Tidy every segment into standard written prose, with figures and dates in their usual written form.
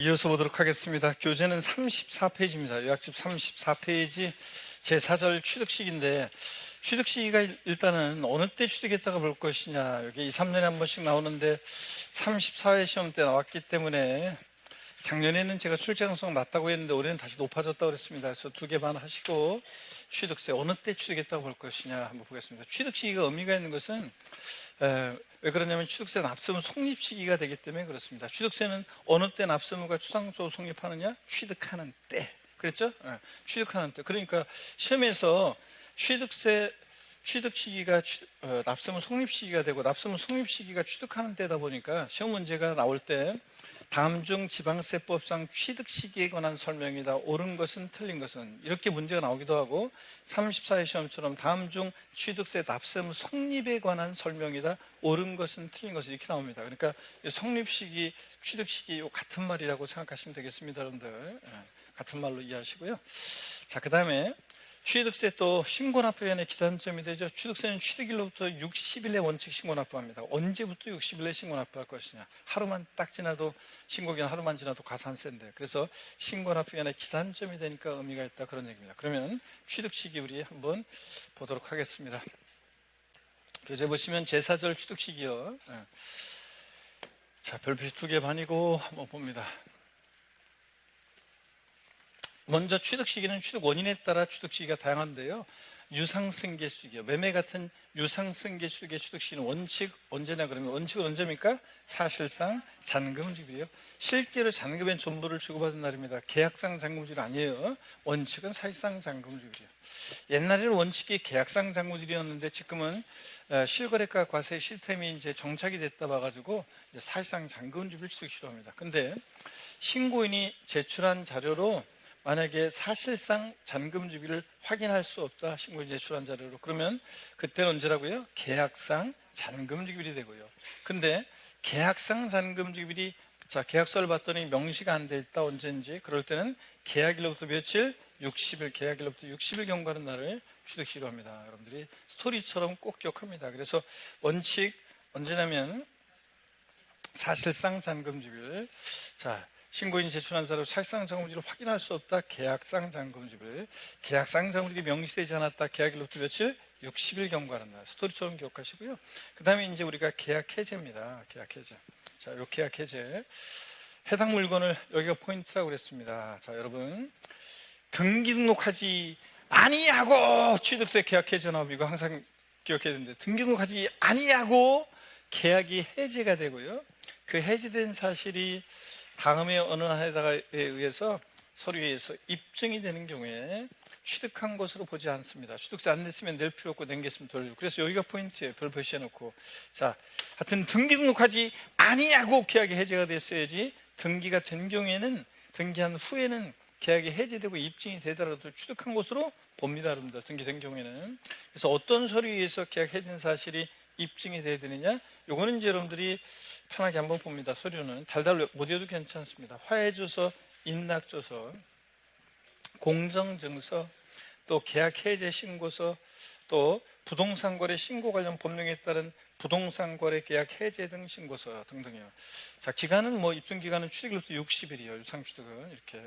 이어서 보도록 하겠습니다. 교재는 34페이지입니다. 요약집 34페이지 제4절 취득식인데, 취득시기가 일단은 어느 때 취득했다가 볼 것이냐, 여기 2, 3년에 한 번씩 나오는데 34회 시험 때 나왔기 때문에 작년에는 제가 출제가능성 낮다고 했는데 올해는 다시 높아졌다고 그랬습니다. 그래서 2개 반 하시고 취득세 어느 때 취득했다고 볼 것이냐 한번 보겠습니다. 취득시기가 의미가 있는 것은 왜 그러냐면 취득세 납세무 성립 시기가 되기 때문에 그렇습니다. 취득세는 어느 때 납세무가 추상적으로 성립하느냐? 취득하는 때. 그랬죠? 취득하는 때. 그러니까 시험에서 취득 시기가 납세무 성립 시기가 되고 납세무 성립 시기가 취득하는 때다 보니까 시험 문제가 나올 때 다음 중 지방세법상 취득 시기에 관한 설명이다. 옳은 것은 틀린 것은, 이렇게 문제가 나오기도 하고 34회 시험처럼 다음 중 취득세 납세무 성립에 관한 설명이다. 옳은 것은 틀린 것은, 이렇게 나옵니다. 그러니까 성립 시기, 취득 시기 같은 말이라고 생각하시면 되겠습니다. 여러분들 같은 말로 이해하시고요. 자, 그 다음에 취득세 또 신고납부위원회 기산점이 되죠. 취득세는 취득일로부터 60일의 원칙 신고납부합니다. 언제부터 60일에 신고납부할 것이냐. 하루만 딱 지나도, 신고기간 하루만 지나도 가산세인데, 그래서 신고납부위원회 기산점이 되니까 의미가 있다, 그런 얘기입니다. 그러면 취득시기 우리 한번 보도록 하겠습니다. 교재 보시면 제4절 취득시기요. 자, 별표시 2개 반이고 한번 봅니다. 먼저 취득시기는 취득 원인에 따라 취득시기가 다양한데요. 유상승계취득이요. 매매 같은 유상승계 취득의 취득시기는 원칙 언제냐 그러면, 원칙은 언제입니까? 사실상 잔금지급이에요. 실제로 잔금의 전부를 주고받은 날입니다. 계약상 잔금지급 아니에요. 원칙은 사실상 잔금지급이에요. 옛날에는 원칙이 계약상 잔금지급이었는데 지금은 실거래가 과세 시스템이 이제 정착이 됐다 봐가지고 사실상 잔금지급을 취득시로 합니다. 근데 신고인이 제출한 자료로 만약에 사실상 잔금지급을 확인할 수 없다, 신고인이 제출한 자료로, 그러면 그때는 언제라고요? 계약상 잔금지급이 되고요. 근데 계약상 잔금지급이, 자, 계약서를 봤더니 명시가 안 돼 있다, 언제인지. 그럴 때는 계약일로부터 며칠? 60일, 계약일로부터 60일 경과하는 날을 취득시로 합니다. 여러분들이 스토리처럼 꼭 기억합니다. 그래서 원칙 언제냐면 사실상 잔금지급일, 자, 신고인이 제출한 자료 사실상 잔금지급을 확인할 수 없다, 계약상 잔금지급을. 계약상 잔금지급이 명시되지 않았다, 계약일로부터 며칠? 60일 경과하는 날. 스토리처럼 기억하시고요. 그 다음에 이제 우리가 계약 해제입니다. 계약 해제. 자, 요 계약 해제. 해당 물건을, 여기가 포인트라고 그랬습니다. 자, 여러분, 등기 등록하지 아니하고 취득세 계약 해제 나오면 이거 항상 기억해야 되는데, 등기 등록하지 아니하고 계약이 해제가 되고요. 그 해제된 사실이 다음에 어느 한 해다가에 의해서 서류에서 입증이 되는 경우에 취득한 것으로 보지 않습니다. 취득세 안 냈으면 낼 필요 없고 낸겠으면 돌리고. 그래서 여기가 포인트예요. 별 표시해놓고. 자, 하여튼 등기 등록하지 아니하고 계약이 해제가 됐어야지, 등기가 된 경우에는, 등기한 후에는 계약이 해제되고 입증이 되더라도 취득한 것으로 봅니다. 여러분들, 등기된 경우에는. 그래서 어떤 서류에 의해서 계약 해제된 사실이 입증이 돼야 되느냐, 요거는 이제 여러분들이 편하게 한번 봅니다. 서류는 달달 못 외워도 괜찮습니다. 화해조서, 인락조서, 공정증서, 또 계약 해제 신고서, 또 부동산 거래 신고 관련 법령에 따른 부동산 거래 계약 해제 등 신고서 등등이요. 자, 기간은 뭐 입증 기간은 취득일로부터 60일이요. 유상 취득은 이렇게.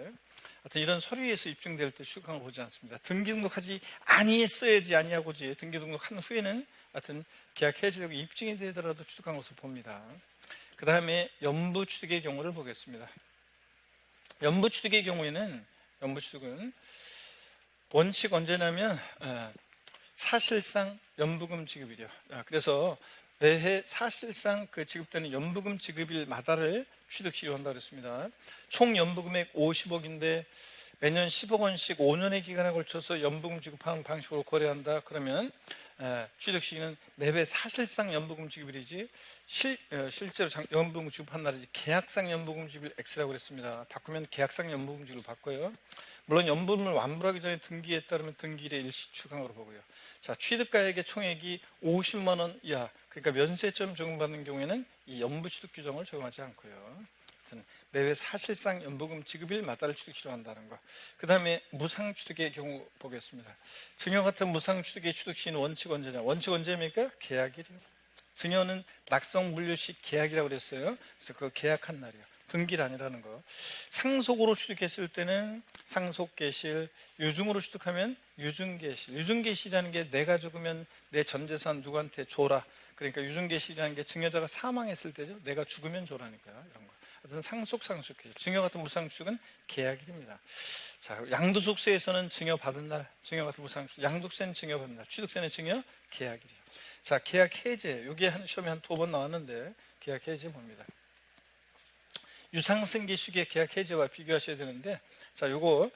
하여튼 이런 서류에서 입증될 때 취득한 걸 보지 않습니다. 등기 등록하지 아니했어야지, 아니하고지. 등기 등록한 후에는 하여튼 계약 해제되고 입증이 되더라도 취득한 것을 봅니다. 그 다음에 연부 취득의 경우를 보겠습니다. 연부 취득의 경우에는, 연부 취득은 원칙 언제냐면 사실상 연부금 지급일이요. 그래서 매해 사실상 그 지급되는 연부금 지급일마다를 취득시로 한다고 했습니다. 총 연부금액 50억인데 매년 10억 원씩 5년의 기간에 걸쳐서 연부금 지급하는 방식으로 거래한다. 그러면 취득시기는 매해 사실상 연부금 지급일이지 실제로 연부금 지급한 날이지 계약상 연부금 지급일 X라고 그랬습니다. 바꾸면 계약상 연부금 지급을 바꿔요. 물론 연부금을 완불하기 전에 등기에 따르면 등기일에 일시 취득한 거로 보고요. 자, 취득가액의 총액이 50만 원 이하, 그러니까 면세점 적용받는 경우에는 이 연부 취득 규정을 적용하지 않고요. 매회 사실상 연부금 지급일마다를 취득시로 한다는 거. 그 다음에 무상취득의 경우 보겠습니다. 증여 같은 무상취득의 취득시는 원칙 언제냐? 원칙 언제입니까? 계약일이요. 증여는 낙성 물류시 계약이라고 그랬어요. 그래서 그 계약한 날이요. 등기일 아니라는 거. 상속으로 취득했을 때는 상속계실, 유증으로 취득하면 유증계실. 유증계실이라는 게 내가 죽으면 내 전재산 누구한테 줘라. 그러니까 유증계실이라는 게 증여자가 사망했을 때죠. 내가 죽으면 줘라니까요. 이런 거. 하여튼 상속계실. 증여 같은 무상취득은 계약일입니다. 자, 양도소득세에서는 증여받은 날, 증여 같은 무상취득, 양도세는 증여받은 날, 취득세는 증여 계약일이에요. 자, 계약 해제. 이게 시험에 한 2번 나왔는데 계약 해제 봅니다. 유상승계식의 계약 해제와 비교하셔야 되는데, 자, 요거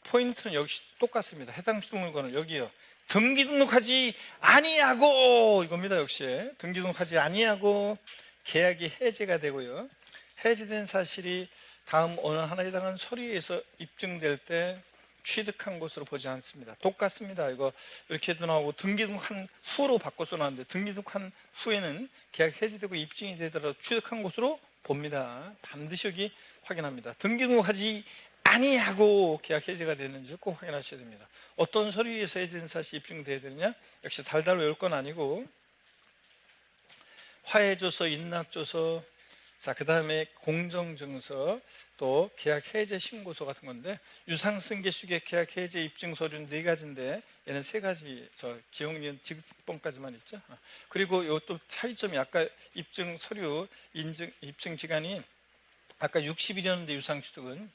포인트는 역시 똑같습니다. 해당 취득 물건을 여기요. 등기 등록하지 아니하고 이겁니다. 역시 등기 등록하지 아니하고 계약이 해제가 되고요. 해제된 사실이 다음 어느 하나에 해당하는 서류에서 입증될 때 취득한 것으로 보지 않습니다. 똑같습니다. 이거 이렇게도 나오고 등기 등록한 후로 바꿔서 나왔는데 등기 등록한 후에는 계약 해제되고 입증이 되더라도 취득한 것으로 봅니다. 반드시 여기 확인합니다. 등기 등록하지 아니하고 계약 해제가 되는지 꼭 확인하셔야 됩니다. 어떤 서류에서 해제된 사실이 입증돼야 되느냐? 역시 달달 외울 건 아니고 화해조서, 인락조서, 자, 그 다음에 공정증서, 또 계약 해제 신고서 같은 건데, 유상승계식의 계약 해제 입증 서류는 4가지인데 얘는 3가지, 기억니은 지급본까지만 있죠. 그리고 요 또 차이점이 아까 입증 서류 입증 기간이 아까 60일이었는데 유상취득은,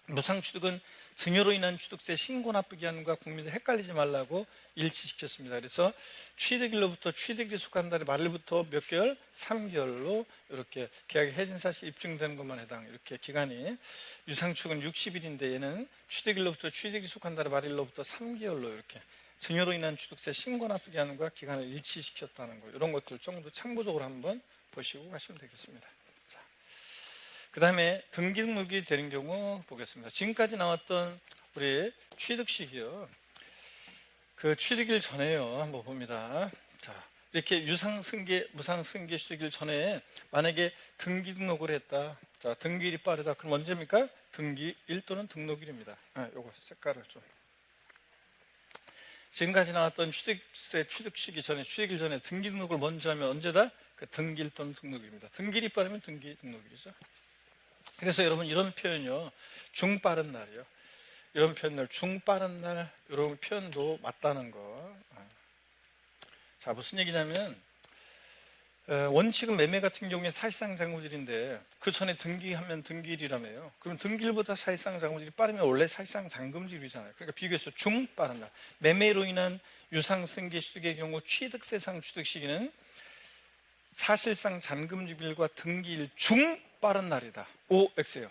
무상취득은 증여로 인한 취득세 신고 납부 기한과 국민들 헷갈리지 말라고 일치시켰습니다. 그래서 취득일로부터 취득일이 속한 달의 말일부터 몇 개월? 3개월로 이렇게 계약이 해진 사실 입증되는 것만 해당. 이렇게 기간이 유상취득은 60일인데 얘는 취득일로부터 취득일이 속한 달의 말일로부터 3개월로 이렇게 증여로 인한 취득세 신고 납부 기한과 기간을 일치시켰다는 거. 이런 것들 정도 참고적으로 한번 보시고 가시면 되겠습니다. 그 다음에 등기 등록이 되는 경우 보겠습니다. 지금까지 나왔던 우리 취득식이요. 그 취득일 전에요. 한번 봅니다. 자, 이렇게 유상승계, 무상승계 취득일 전에 만약에 등기 등록을 했다. 자, 등기일이 빠르다. 그럼 언제입니까? 등기일 또는 등록일입니다. 요거 색깔을 좀. 지금까지 나왔던 취득세 취득시기 전에, 취득일 전에 등기 등록을 먼저 하면 언제다? 그 등기일 또는 등록일입니다. 등기일이 빠르면 등기 등록일이죠. 그래서 여러분 이런 표현이요. 중빠른 날이요. 이런 표현을 중빠른 날 이런 표현도 맞다는 거. 자, 무슨 얘기냐면 원칙은 매매 같은 경우에 사실상 잔금질인데 그 전에 등기하면 등기일이라며요. 그럼 등기일보다 사실상 잔금질이 빠르면 원래 사실상 잔금질이잖아요. 그러니까 비교해서 중빠른 날. 매매로 인한 유상승계 취득의 경우 취득세상 취득 시기는 사실상 잔금질일과 등기일 중 빠른 날이다. 오, X예요.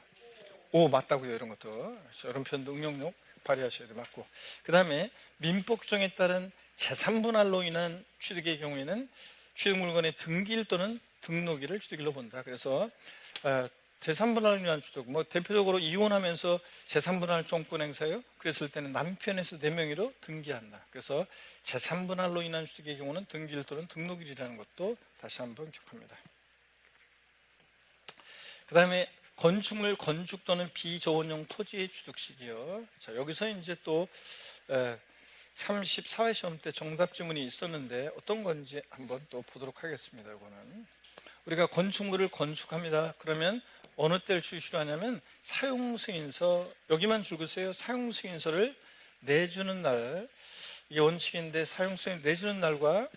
오, 맞다고요. 이런 것도. 이런 표현도 응용력 발휘하셔야 돼. 맞고. 그 다음에 민법 규정에 따른 제3분할로 인한 취득의 경우에는 취득 물건의 등기일 또는 등록일을 취득일로 본다. 그래서 제3분할로 인한 취득, 대표적으로 이혼하면서 제3분할 종권 행사예요. 그랬을 때는 남편에서 내 명의로 등기한다. 그래서 제3분할로 인한 취득의 경우는 등기일 또는 등록일이라는 것도 다시 한번 기억합니다. 그 다음에 건축물, 건축 또는 비저원용 토지의 취득식이요. 자, 여기서 이제 또 34회 시험 때 정답 지문이 있었는데 어떤 건지 한번 또 보도록 하겠습니다. 이거는 우리가 건축물을 건축합니다. 그러면 어느 때를 출시로 하냐면 사용승인서, 여기만 줄거세요. 사용승인서를 내주는 날, 이게 원칙인데 사용승인 내주는 날과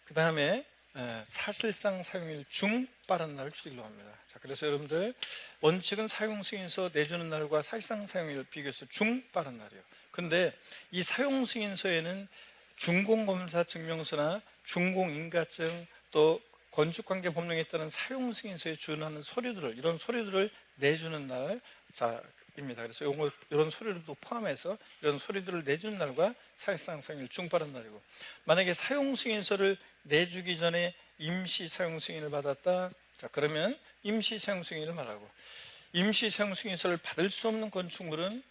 그 다음에 사실상 사용일 중 빠른 날을 취득일로 합니다. 자, 그래서 여러분들 원칙은 사용승인서 내주는 날과 사실상 사용일 비교해서 중 빠른 날이에요. 근데 이 사용승인서에는 준공검사 증명서나 준공인가증 또 건축관계 법령에 따른 사용승인서에 준하는 서류들을, 이런 서류들을 내주는 날, 자, 입니다. 그래서 이런 서류들도 포함해서 이런 서류들을 내주는 날과 사실상 사용일 중 빠른 날이고, 만약에 사용승인서를 내주기 전에 임시 사용승인을 받았다. 자, 그러면 임시 사용승인을 말하고, 임시 사용승인서를 받을 수 없는 건축물은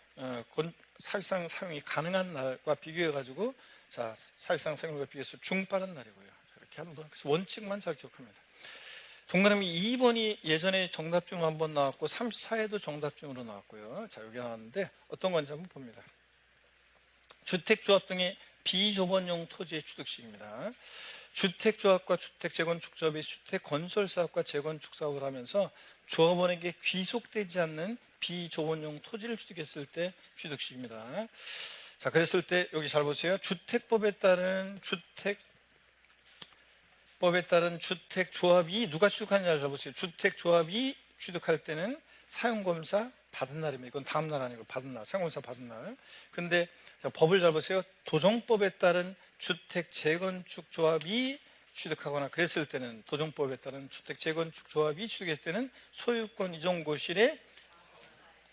사실상 사용이 가능한 날과 비교해 가지고, 자, 사실상 사용일과 비교해서 중 빠른 날이고요. 자, 이렇게 한번 그래서 원칙만 잘 기억합니다. 동그라미 2번이 예전에 정답중으로 한번 나왔고 34회도 정답중으로 나왔고요. 자, 여기 나왔는데 어떤 건지 한번 봅니다. 주택조합 등의 비조번용 토지의 취득식입니다. 주택조합과 주택재건축조합이 주택건설사업과 재건축사업을 하면서 조합원에게 귀속되지 않는 비조원용 토지를 취득했을 때 취득시기입니다. 자, 그랬을 때 여기 잘 보세요. 주택법에 따른 주택조합이 누가 취득하느냐 잘 보세요. 주택조합이 취득할 때는 사용검사 받은 날입니다. 이건 다음 날 아니고 받은 날, 사용검사 받은 날. 근데 법을 잘 보세요. 도정법에 따른 주택재건축조합이 취득하거나 그랬을 때는, 도정법에 따른 주택재건축조합이 취득했을 때는 소유권 이전고실의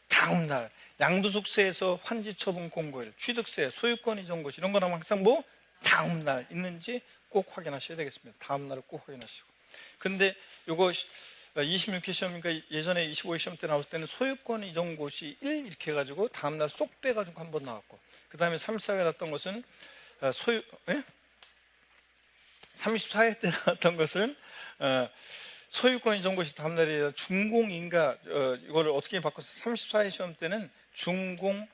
다음 날, 양도소득세에서 환지처분 공고일, 취득세, 소유권 이전고실 이런 거는 항상 뭐 다음 날 있는지 꼭 확인하셔야 되겠습니다. 다음 날을 꼭 확인하시고. 근데 요거 26회 시험이니까 예전에 25회 시험 때 나올 때는 소유권 이전고시 1 이렇게 해가지고 다음 날 쏙 빼가지고 한 번 나왔고, 그 다음에 34회 나왔던 것은 34회 때 나왔던 것은 소유권 이전고시 다음 날이 아니라 준공인가, 이거를 어떻게 바꿨어요? 34회 시험 때는 준공인가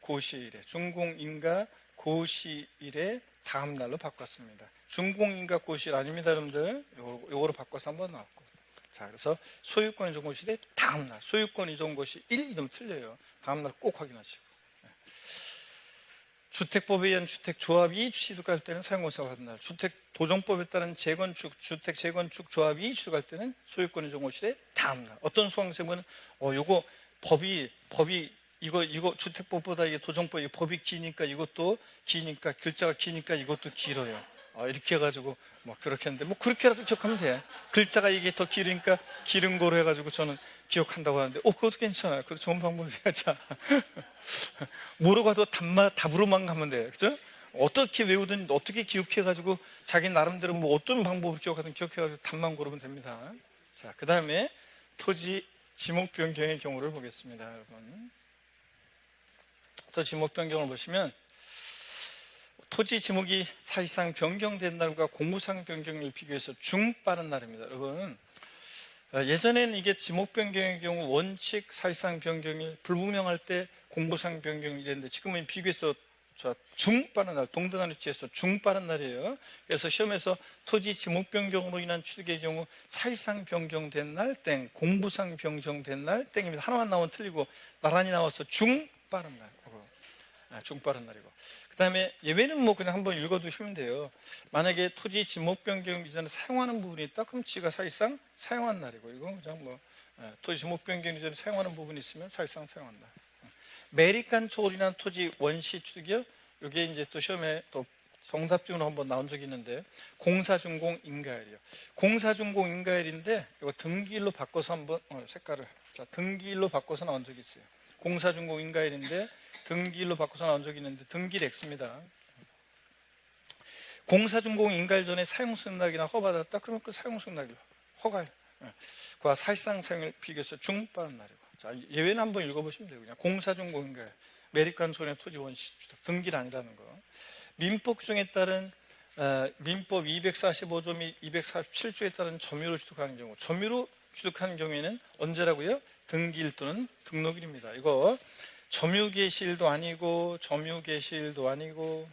고시일에, 준공인가 고시일에 다음 날로 바꿨습니다. 준공인가 고시일 아닙니다, 여러분들. 요거로 바꿔서 한번 나왔고. 자, 그래서 소유권 이전고시일의 다음 날, 소유권 이전고시 1 이름 틀려요. 다음 날 꼭 확인하시고. 주택법에 의한 주택조합이 취득할 때는 사용검사 받은 날, 도정법에 따른 주택재건축조합이 취득할 때는 소유권 이전고시일의 다음 날. 어떤 수강생은 요거 법이 이거 주택법보다 이게 도정법이 법이 기니까 이것도 기니까, 글자가 기니까 이것도 길어요. 이렇게 해가지고 뭐 그렇게 했는데, 뭐 그렇게라도 기억하면 돼. 글자가 이게 더 길으니까 기른 거로 해가지고 저는 기억한다고 하는데, 그것도 괜찮아요. 그것도 좋은 방법이야. 자, 모르고 가도 답으로만 가면 돼. 그죠? 어떻게 외우든 어떻게 기억해가지고 자기 나름대로 뭐 어떤 방법을 기억하든 기억해가지고 답만 고르면 됩니다. 자, 그 다음에 토지 지목 변경의 경우를 보겠습니다, 여러분. 또 지목 변경을 보시면 토지 지목이 사실상 변경된 날과 공무상 변경일 비교해서 중빠른 날입니다. 여러분, 예전에는 이게 지목 변경의 경우 원칙 사실상 변경일, 불분명할 때 공무상 변경일이었는데 지금은 비교해서 중빠른 날, 동등한 위치에서 중빠른 날이에요. 그래서 시험에서 토지 지목 변경으로 인한 취득의 경우 사실상 변경된 날 땡, 공무상 변경된 날 땡입니다. 하나만 나오면 틀리고 나란히 나와서 중빠른 날, 중빠른 날이고. 그 다음에 예외는 뭐 그냥 한번 읽어두시면 돼요. 만약에 토지 지목 변경 이전에 사용하는 부분이 있다, 그럼 지가 사실상 사용한 날이고, 이건 그냥 뭐 토지 지목 변경 이전에 사용하는 부분이 있으면 사실상 사용한다. 매립간 초월이나 토지 원시 취득이요. 이게 이제 또 시험에 또 정답중으로 한번 나온 적이 있는데, 공사준공 인가일이요. 공사준공 인가일인데 이거 등기일로 바꿔서 한번 색깔을, 자, 등기일로 바꿔서 나온 적이 있어요. 공사준공 인가일인데 등기일로 바꿔서 나온 적이 있는데 등기일 X입니다. 공사준공 인가일 전에 사용승낙이나 허가받았다, 그러면 그 사용승낙일 허가일, 그와 사실상 사용일 비교해서 중빠른 날이고. 자, 예외는 한번 읽어보시면 돼요. 그냥 공사준공 인가일, 매립간 소의 토지 원시 취득, 등기일 아니라는 거. 민법 규정에 따른 민법 245조 및 247조에 따른 점유로 취득하는 경우, 점유로 취득하는 경우에는 언제라고요? 등기일 또는 등록일입니다. 이거 점유개시일도 아니고 점유개시일도 아니고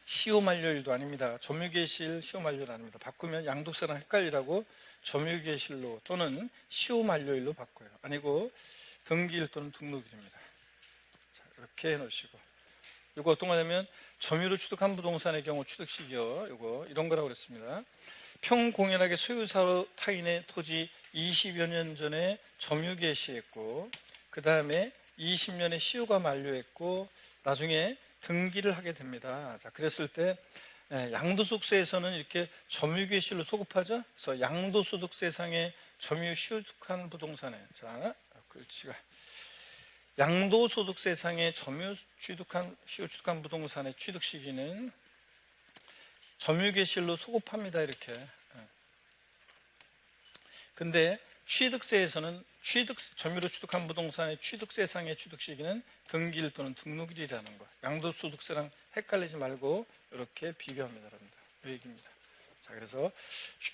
시효만료일도 아닙니다. 점유개시일, 시효만료일 아닙니다. 바꾸면 양도세랑 헷갈리라고 점유개시일로 또는 시효만료일로 바꿔요. 아니고 등기일 또는 등록일입니다. 자, 이렇게 해놓으시고, 이거 어떤 거냐면 점유로 취득한 부동산의 경우 취득시기요. 이거 이런 거라고 그랬습니다. 평공연하게 소유사로 타인의 토지 20여 년 전에 점유개시했고, 그 다음에 20년에 시효가 만료했고 나중에 등기를 하게 됩니다. 자, 그랬을 때 양도소득세에서는 이렇게 점유개시일로 소급하죠. 그래서 양도소득세상의 점유시효득한 부동산에, 자, 글씨가 양도소득세상의 시효취득한 부동산의 취득시기는 점유개시일로 소급합니다. 이렇게. 근데 취득세에서는 점유로 취득한 부동산의 취득세상의 취득시기는 등기일 또는 등록일이라는 거. 양도소득세랑 헷갈리지 말고 이렇게 비교합니다, 여러분들. 이 얘기입니다. 자, 그래서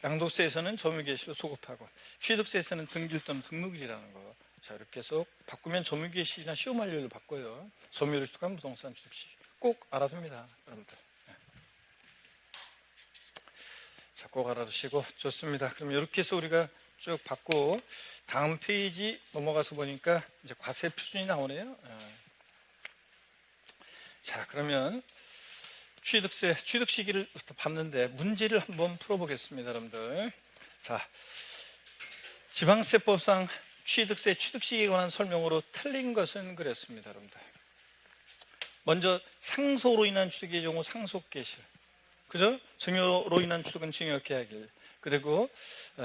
양도세에서는 점유개시로 소급하고 취득세에서는 등기일 또는 등록일이라는 거. 자, 이렇게 해서 바꾸면 점유개시나 시효만료를 바꿔요. 점유로 취득한 부동산 취득시 꼭 알아둡니다, 여러분들. 꼭 알아두시고 좋습니다. 그럼 이렇게 해서 우리가 쭉 받고 다음 페이지 넘어가서 보니까 이제 과세 표준이 나오네요. 자, 그러면 취득세, 취득 시기를 봤는데 문제를 한번 풀어보겠습니다, 여러분들. 자, 지방세법상 취득세, 취득 시기에 관한 설명으로 틀린 것은 그랬습니다, 여러분들. 먼저 상소로 인한 취득의 경우 상속계실, 그죠? 증여로 인한 취득은 증여계약일, 그리고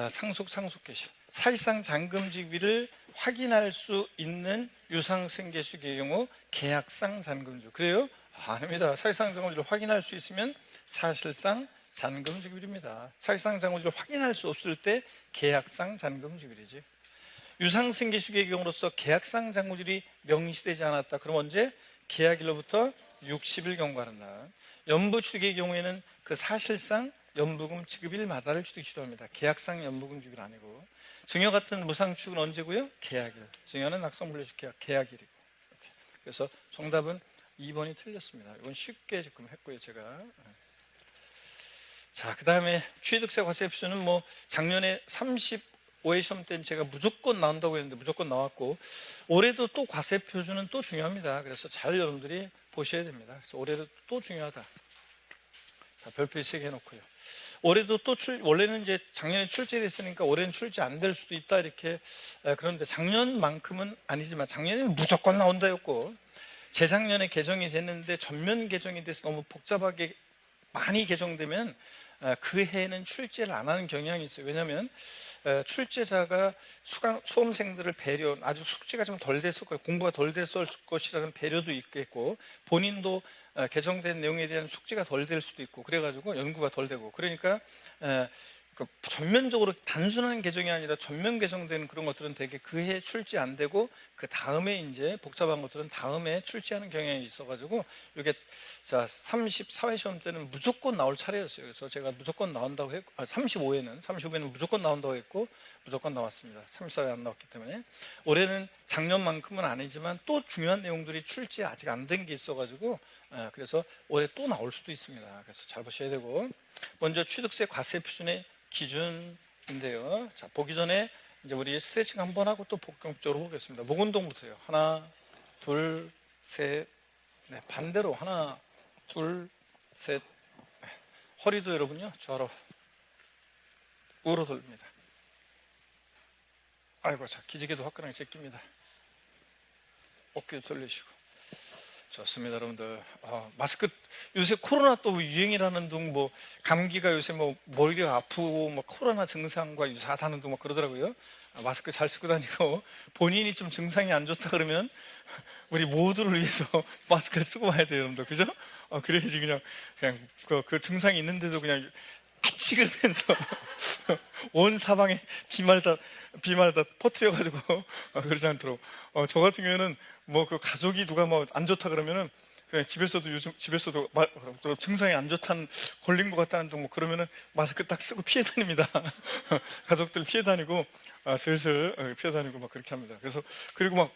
상속계실, 사실상 잔금지기를 확인할 수 있는 유상승계수의 경우 계약상 잔금주. 그래요? 아닙니다. 사실상 잔금주를 확인할 수 있으면 사실상 잔금지급일입니다. 사실상 잔금지를 확인할 수 없을 때 계약상 잔금지급일이지. 유상승계수의 경우로서 계약상 잔금지급이 명시되지 않았다. 그럼 언제? 계약일로부터 60일 경과하는 날. 연부취득의 경우에는 그 사실상 연부금 지급일마다를 취득시로 합니다. 계약상 연부금 지급일 아니고. 증여 같은 무상취득은 언제고요? 계약일. 증여는 악성분리식 계약일이고. 이렇게. 그래서 정답은 2번이 틀렸습니다. 이건 쉽게 지금 했고요, 제가. 자, 그 다음에 취득세 과세 표준은 뭐 작년에 35회 시험 때는 제가 무조건 나온다고 했는데 무조건 나왔고, 올해도 또 과세 표준은 또 중요합니다. 그래서 잘 여러분들이 보셔야 됩니다. 그래서 올해도 또 중요하다. 자, 별표 3개 해놓고요. 올해도 또 원래는 이제 작년에 출제됐으니까 올해는 출제 안 될 수도 있다, 이렇게. 그런데 작년만큼은 아니지만 작년에는 무조건 나온다였고, 재작년에 개정이 됐는데 전면 개정이 돼서 너무 복잡하게 많이 개정되면 그 해에는 출제를 안 하는 경향이 있어요. 왜냐하면 출제자가 수험생들을 배려, 아주 숙제가 좀 덜 됐을 거예요. 공부가 덜 됐을 것이라는 배려도 있겠고, 본인도 개정된 내용에 대한 숙제가 덜 될 수도 있고, 그래가지고 연구가 덜 되고, 그러니까 전면적으로 단순한 개정이 아니라 전면 개정된 그런 것들은 되게 그 해 출제 안 되고 그 다음에 이제 복잡한 것들은 다음에 출제하는 경향이 있어가지고, 이게 자 34회 시험 때는 무조건 나올 차례였어요. 그래서 제가 무조건 나온다고 했고, 35회는 무조건 나온다고 했고 무조건 나왔습니다. 34회 안 나왔기 때문에. 올해는 작년만큼은 아니지만 또 중요한 내용들이 출제 아직 안 된 게 있어가지고, 그래서 올해 또 나올 수도 있습니다. 그래서 잘 보셔야 되고, 먼저 취득세 과세 표준의 기준인데요. 자, 보기 전에 이제 우리 스트레칭 한번 하고 또 본격적으로 보겠습니다. 목 운동부터요. 하나, 둘, 셋, 네, 반대로 하나, 둘, 셋. 네. 허리도 여러분요, 좌로 우로 돌립니다. 아이고, 자, 기지개도 화끈하게 제낍니다. 어깨도 돌리시고. 좋습니다, 여러분들. 마스크, 요새 코로나 또 유행이라는 둥, 뭐, 감기가 요새 뭐, 머리가 아프고, 뭐, 코로나 증상과 유사하다는 둥 막 그러더라고요. 마스크 잘 쓰고 다니고, 본인이 좀 증상이 안 좋다 그러면, 우리 모두를 위해서 마스크를 쓰고 와야 돼요, 여러분들. 그죠? 그래야지 그냥 그 증상이 있는데도 그냥 아치그러면서 온 사방에 비말다 퍼뜨려가지고, 그러지 않도록. 저 같은 경우에는 뭐 그 가족이 누가 뭐 안 좋다 그러면은 그냥 집에서도 증상이 안 좋다는, 걸린 것 같다는 둥 뭐 그러면은 마스크 딱 쓰고 피해 다닙니다. 가족들 피해 다니고, 슬슬 피해 다니고 막 그렇게 합니다. 그래서 그리고 막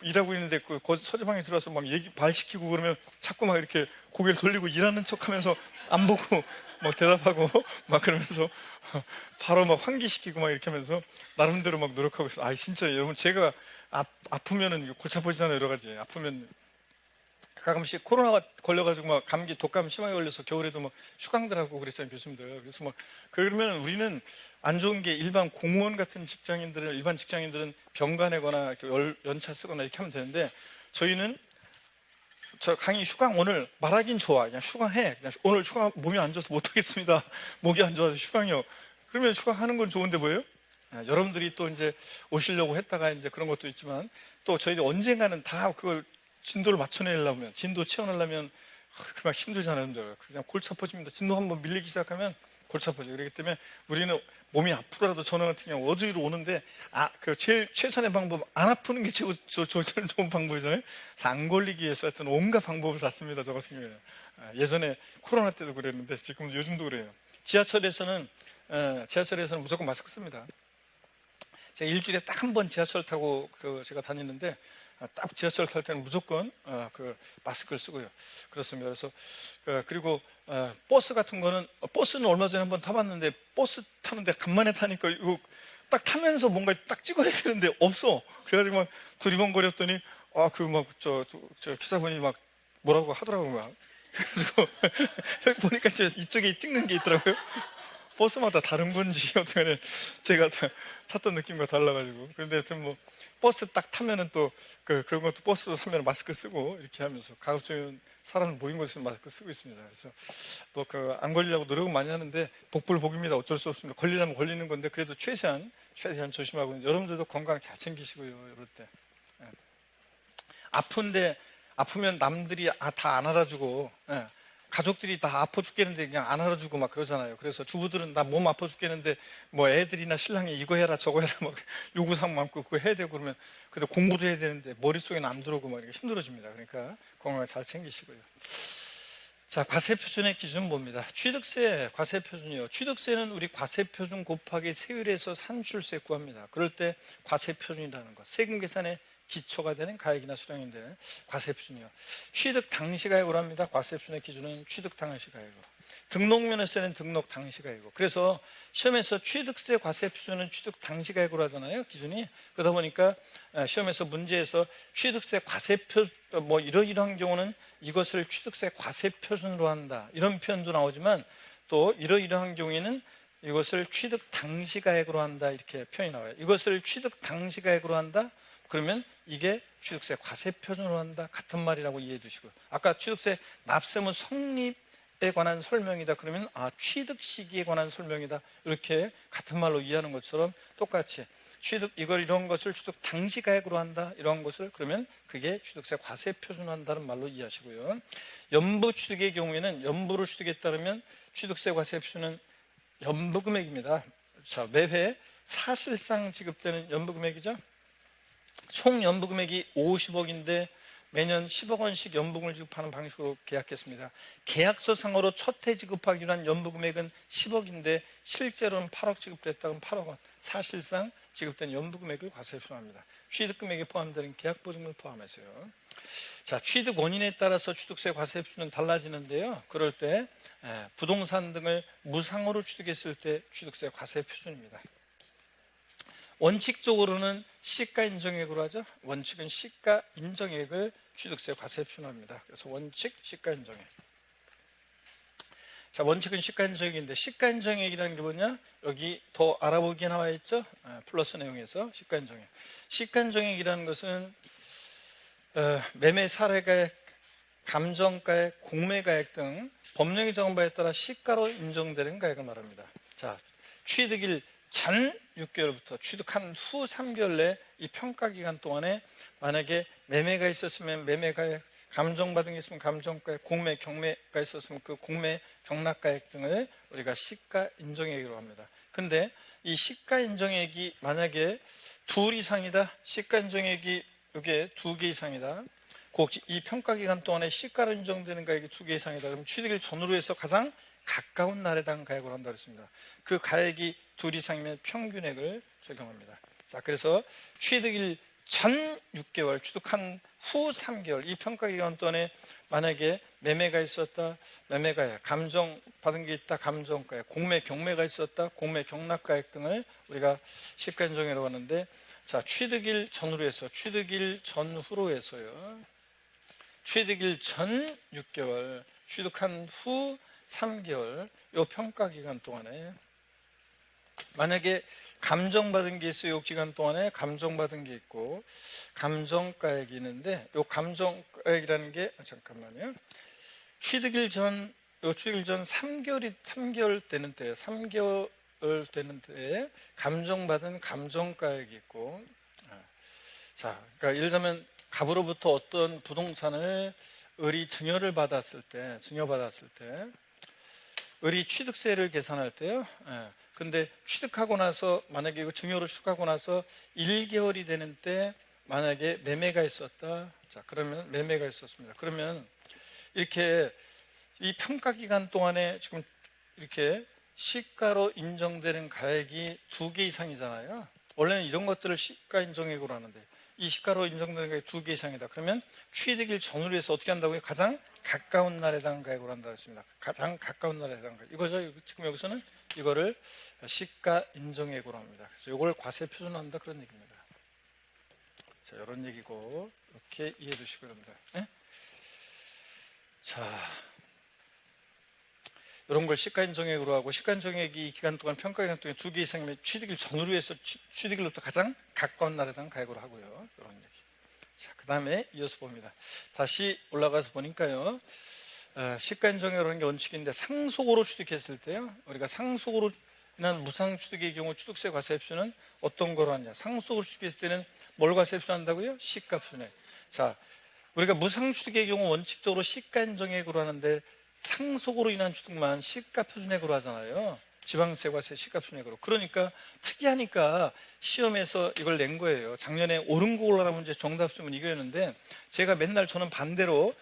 일하고 있는데 그 서재방에 들어와서 막 말 시키고 그러면 자꾸 막 이렇게 고개를 돌리고 일하는 척 하면서 안 보고 막 대답하고 막 그러면서 바로 막 환기시키고 막 이렇게 하면서 나름대로 막 노력하고 있어요. 진짜 여러분, 제가 아프면은 골치 아프잖아요. 여러 가지 아프면 가끔씩 코로나가 걸려가지고 막 감기 독감 심하게 걸려서 겨울에도 막 휴강들하고 그랬어요, 교수님들. 그래서 막 그러면 우리는 안 좋은 게, 일반 공무원 같은 일반 직장인들은 병가 내거나 연차 쓰거나 이렇게 하면 되는데, 저희는 저 강의 휴강 오늘 말하긴 좋아. 그냥 휴강해. 그냥 오늘 휴강 몸이 안 좋아서 못하겠습니다. 목이 안 좋아서 휴강이요. 그러면 휴강하는 건 좋은데 뭐예요? 여러분들이 또 이제 오시려고 했다가 이제 그런 것도 있지만, 또 저희들 언젠가는 다 그걸 진도를 맞춰내려면, 진도 채워내려면 그만 힘들잖아요. 그냥 골치 아파집니다. 진도 한번 밀리기 시작하면 골치 아파져. 그렇기 때문에 우리는 몸이 아프더라도, 저는 같은 경우 어디로 오는데 제일 최선의 방법, 안 아프는 게 제일 좋은 방법이잖아요. 그래서 안 걸리기 위해서 하여튼 온갖 방법을 다 씁니다, 저 같은 경우에. 예전에 코로나 때도 그랬는데 지금 요즘도 그래요. 지하철에서는 무조건 마스크 씁니다. 제가 일주일에 딱 한 번 지하철 타고 제가 다니는데, 딱 지하철 탈 때는 무조건 그 마스크를 쓰고요. 그렇습니다. 그래서 그리고 버스 같은 거는 버스는 얼마 전에 한번 타봤는데 버스 타는데 간만에 타니까 이거 딱 타면서 뭔가 딱 찍어야 되는데 없어. 그래가지고 막 두리번거렸더니 그 막 저 기사분이 막 뭐라고 하더라고요. 막. 그래가지고 보니까 이쪽에 찍는 게 있더라고요. 버스마다 다른 건지 어떻게 제가 탔던 느낌과 달라가지고. 그런데 하여튼 뭐 버스 딱 타면은 또 그런 것도 버스도 타면 마스크 쓰고 이렇게 하면서 가급적이면 사람 모인 곳에서 마스크 쓰고 있습니다. 그래서 뭐 안 걸리려고 노력은 많이 하는데 복불복입니다. 어쩔 수 없습니다. 걸리려면 걸리는 건데 그래도 최대한 조심하고 여러분들도 건강 잘 챙기시고요. 이럴 때 아프면 남들이 다 안 알아주고 가족들이 다 아파 죽겠는데 그냥 안 알아주고 막 그러잖아요. 그래서 주부들은 나 몸 아파 죽겠는데 뭐 애들이나 신랑이 이거 해라 저거 해라 막 요구사항 많고 그거 해야 되고 그러면 그래도 공부도 해야 되는데 머릿속에는 안 들어오고 막 이렇게 힘들어집니다. 그러니까 건강 잘 챙기시고요. 자, 과세표준의 기준 봅니다. 취득세 과세표준이요. 취득세는 우리 과세표준 곱하기 세율에서 산출세 구합니다. 그럴 때 과세표준이라는 것, 세금 계산의 기초가 되는 가액이나 수량인데 과세표준이요. 취득 당시 가액으로 합니다. 과세표준의 기준은 취득 당시 가액으로. 등록면허세는 등록 당시 가액이고. 그래서 시험에서 취득세 과세표준은 취득 당시 가액으로 하잖아요. 기준이. 그러다 보니까 시험에서 문제에서 취득세 과세표 뭐 이러이러한 경우는 이것을 취득세 과세표준으로 한다. 이런 표현도 나오지만 또 이러이러한 경우에는 이것을 취득 당시 가액으로 한다. 이렇게 표현이 나와요. 이것을 취득 당시 가액으로 한다. 그러면 이게 취득세 과세표준으로 한다. 같은 말이라고 이해해 두시고요. 아까 취득세 납세무 성립에 관한 설명이다. 그러면 취득 시기에 관한 설명이다. 이렇게 같은 말로 이해하는 것처럼 똑같이 이런 것을 취득 당시 가액으로 한다. 이런 것을 그러면 그게 취득세 과세표준으로 한다는 말로 이해하시고요. 연부 취득의 경우에는 연부를 취득했다면 취득세 과세표준은 연부금액입니다. 자, 매회 사실상 지급되는 연부금액이죠. 총 연부금액이 50억인데 매년 10억 원씩 연부금을 지급하는 방식으로 계약했습니다. 계약서상으로 첫 해 지급하기로 한 연부금액은 10억인데 실제로는 8억 지급됐다면 8억 원. 사실상 지급된 연부금액을 과세표준합니다. 취득금액에 포함되는 계약보증금을 포함해서요. 자, 취득 원인에 따라서 취득세 과세표준은 달라지는데요. 그럴 때 부동산 등을 무상으로 취득했을 때 취득세 과세표준입니다. 원칙적으로는 시가 인정액으로 하죠. 원칙은 시가 인정액을 취득세 과세표준합니다. 그래서 원칙 시가 인정액. 자, 원칙은 시가 인정액인데 시가 인정액이라는 게 뭐냐? 여기 더 알아보기에 나와 있죠. 플러스 내용에서 시가 인정액. 시가 인정액이라는 것은 매매 사례가액, 감정가액, 공매가액 등 법령이 정한 바에 따라 시가로 인정되는 가액을 말합니다. 자, 취득일 전 6개월부터 취득한 후 3개월 내 이 평가기간 동안에 만약에 매매가 있었으면 매매가액, 감정받은 게 있으면 감정가액, 공매, 경매가 있었으면 그 공매, 경락가액 등을 우리가 시가 인정액으로 합니다. 근데 이 시가 인정액이 만약에 둘 이상이다, 시가 인정액이 이게 2개 이상이다, 이 평가기간 동안에 시가로 인정되는 가액이 2개 이상이다. 그럼 취득일 전후로 해서 가장 가까운 날에 대한 가액으로 한다고 했습니다. 그 가액이 2 이상이면 평균액을 적용합니다. 자, 그래서 취득일 전 6개월, 취득한 후 3개월, 이 평가기간 동안에 만약에 매매가 있었다, 매매가액, 감정받은 게 있다, 감정가액, 공매, 경매가 있었다, 공매, 경락가액 등을 우리가 시가 인정액이라고 하는데, 자, 취득일 전후로 해서, 취득일 전후로 해서요. 취득일 전 6개월, 취득한 후 3개월, 요 평가기간 동안에 만약에 감정받은 게 있어요. 요 기간 동안에 감정받은 게 있고 감정가액이 있는데 요 감정가액이라는 게 잠깐만요. 취득일 전 3개월 되는 때 3개월 되는 때에 감정받은 감정가액이 있고 자, 그러니까 예를 들면 갑으로부터 어떤 부동산을 을이 증여받았을 때 을이 취득세를 계산할 때요. 근데 취득하고 나서 만약에 이거 증여로 취득하고 나서 1개월이 되는 때 만약에 매매가 있었다. 자, 그러면 매매가 있었습니다. 그러면 이렇게 이 평가 기간 동안에 지금 이렇게 시가로 인정되는 가액이 2개 이상이잖아요. 원래는 이런 것들을 시가 인정액으로 하는데 이 시가로 인정되는 게 2개 이상이다. 그러면 취득일 전후로 해서 어떻게 한다고요? 가장 가까운 날에 대한 가액으로 한다고 했습니다. 가장 가까운 날에 대한 가액. 이거죠. 지금 여기서는 이거를 시가 인정액으로 합니다. 그래서 이걸 과세 표준화한다 그런 얘기입니다. 자, 이런 얘기고 이렇게 이해해 두시고 여러분들. 네? 자, 이런 걸 시가인정액으로 하고, 시가인정액이 이 기간 동안 평가 기간 동안 2개 이상이면 취득일 전후로 해서 취득일로부터 가장 가까운 날에 대한 가액으로 하고요. 이런 얘기. 자, 그 다음에 이어서 봅니다. 다시 올라가서 보니까요, 시가인정액으로 하는 게 원칙인데, 상속으로 취득했을 때요, 우리가 상속으로 인한 무상취득의 경우 취득세 과세표준은 어떤 거로 하냐? 상속으로 취득했을 때는 뭘 과세표준한다고요? 시가표준액. 자, 우리가 무상취득의 경우 원칙적으로 시가인정액으로 하는데, 상속으로 인한 취득만 시가표준액으로 하잖아요. 지방세과세 시가표준액으로. 그러니까 특이하니까 시험에서 이걸 낸 거예요. 작년에 옳은 거 올라라 문제 정답 쓰면 이거였는데, 제가 맨날 저는 반대로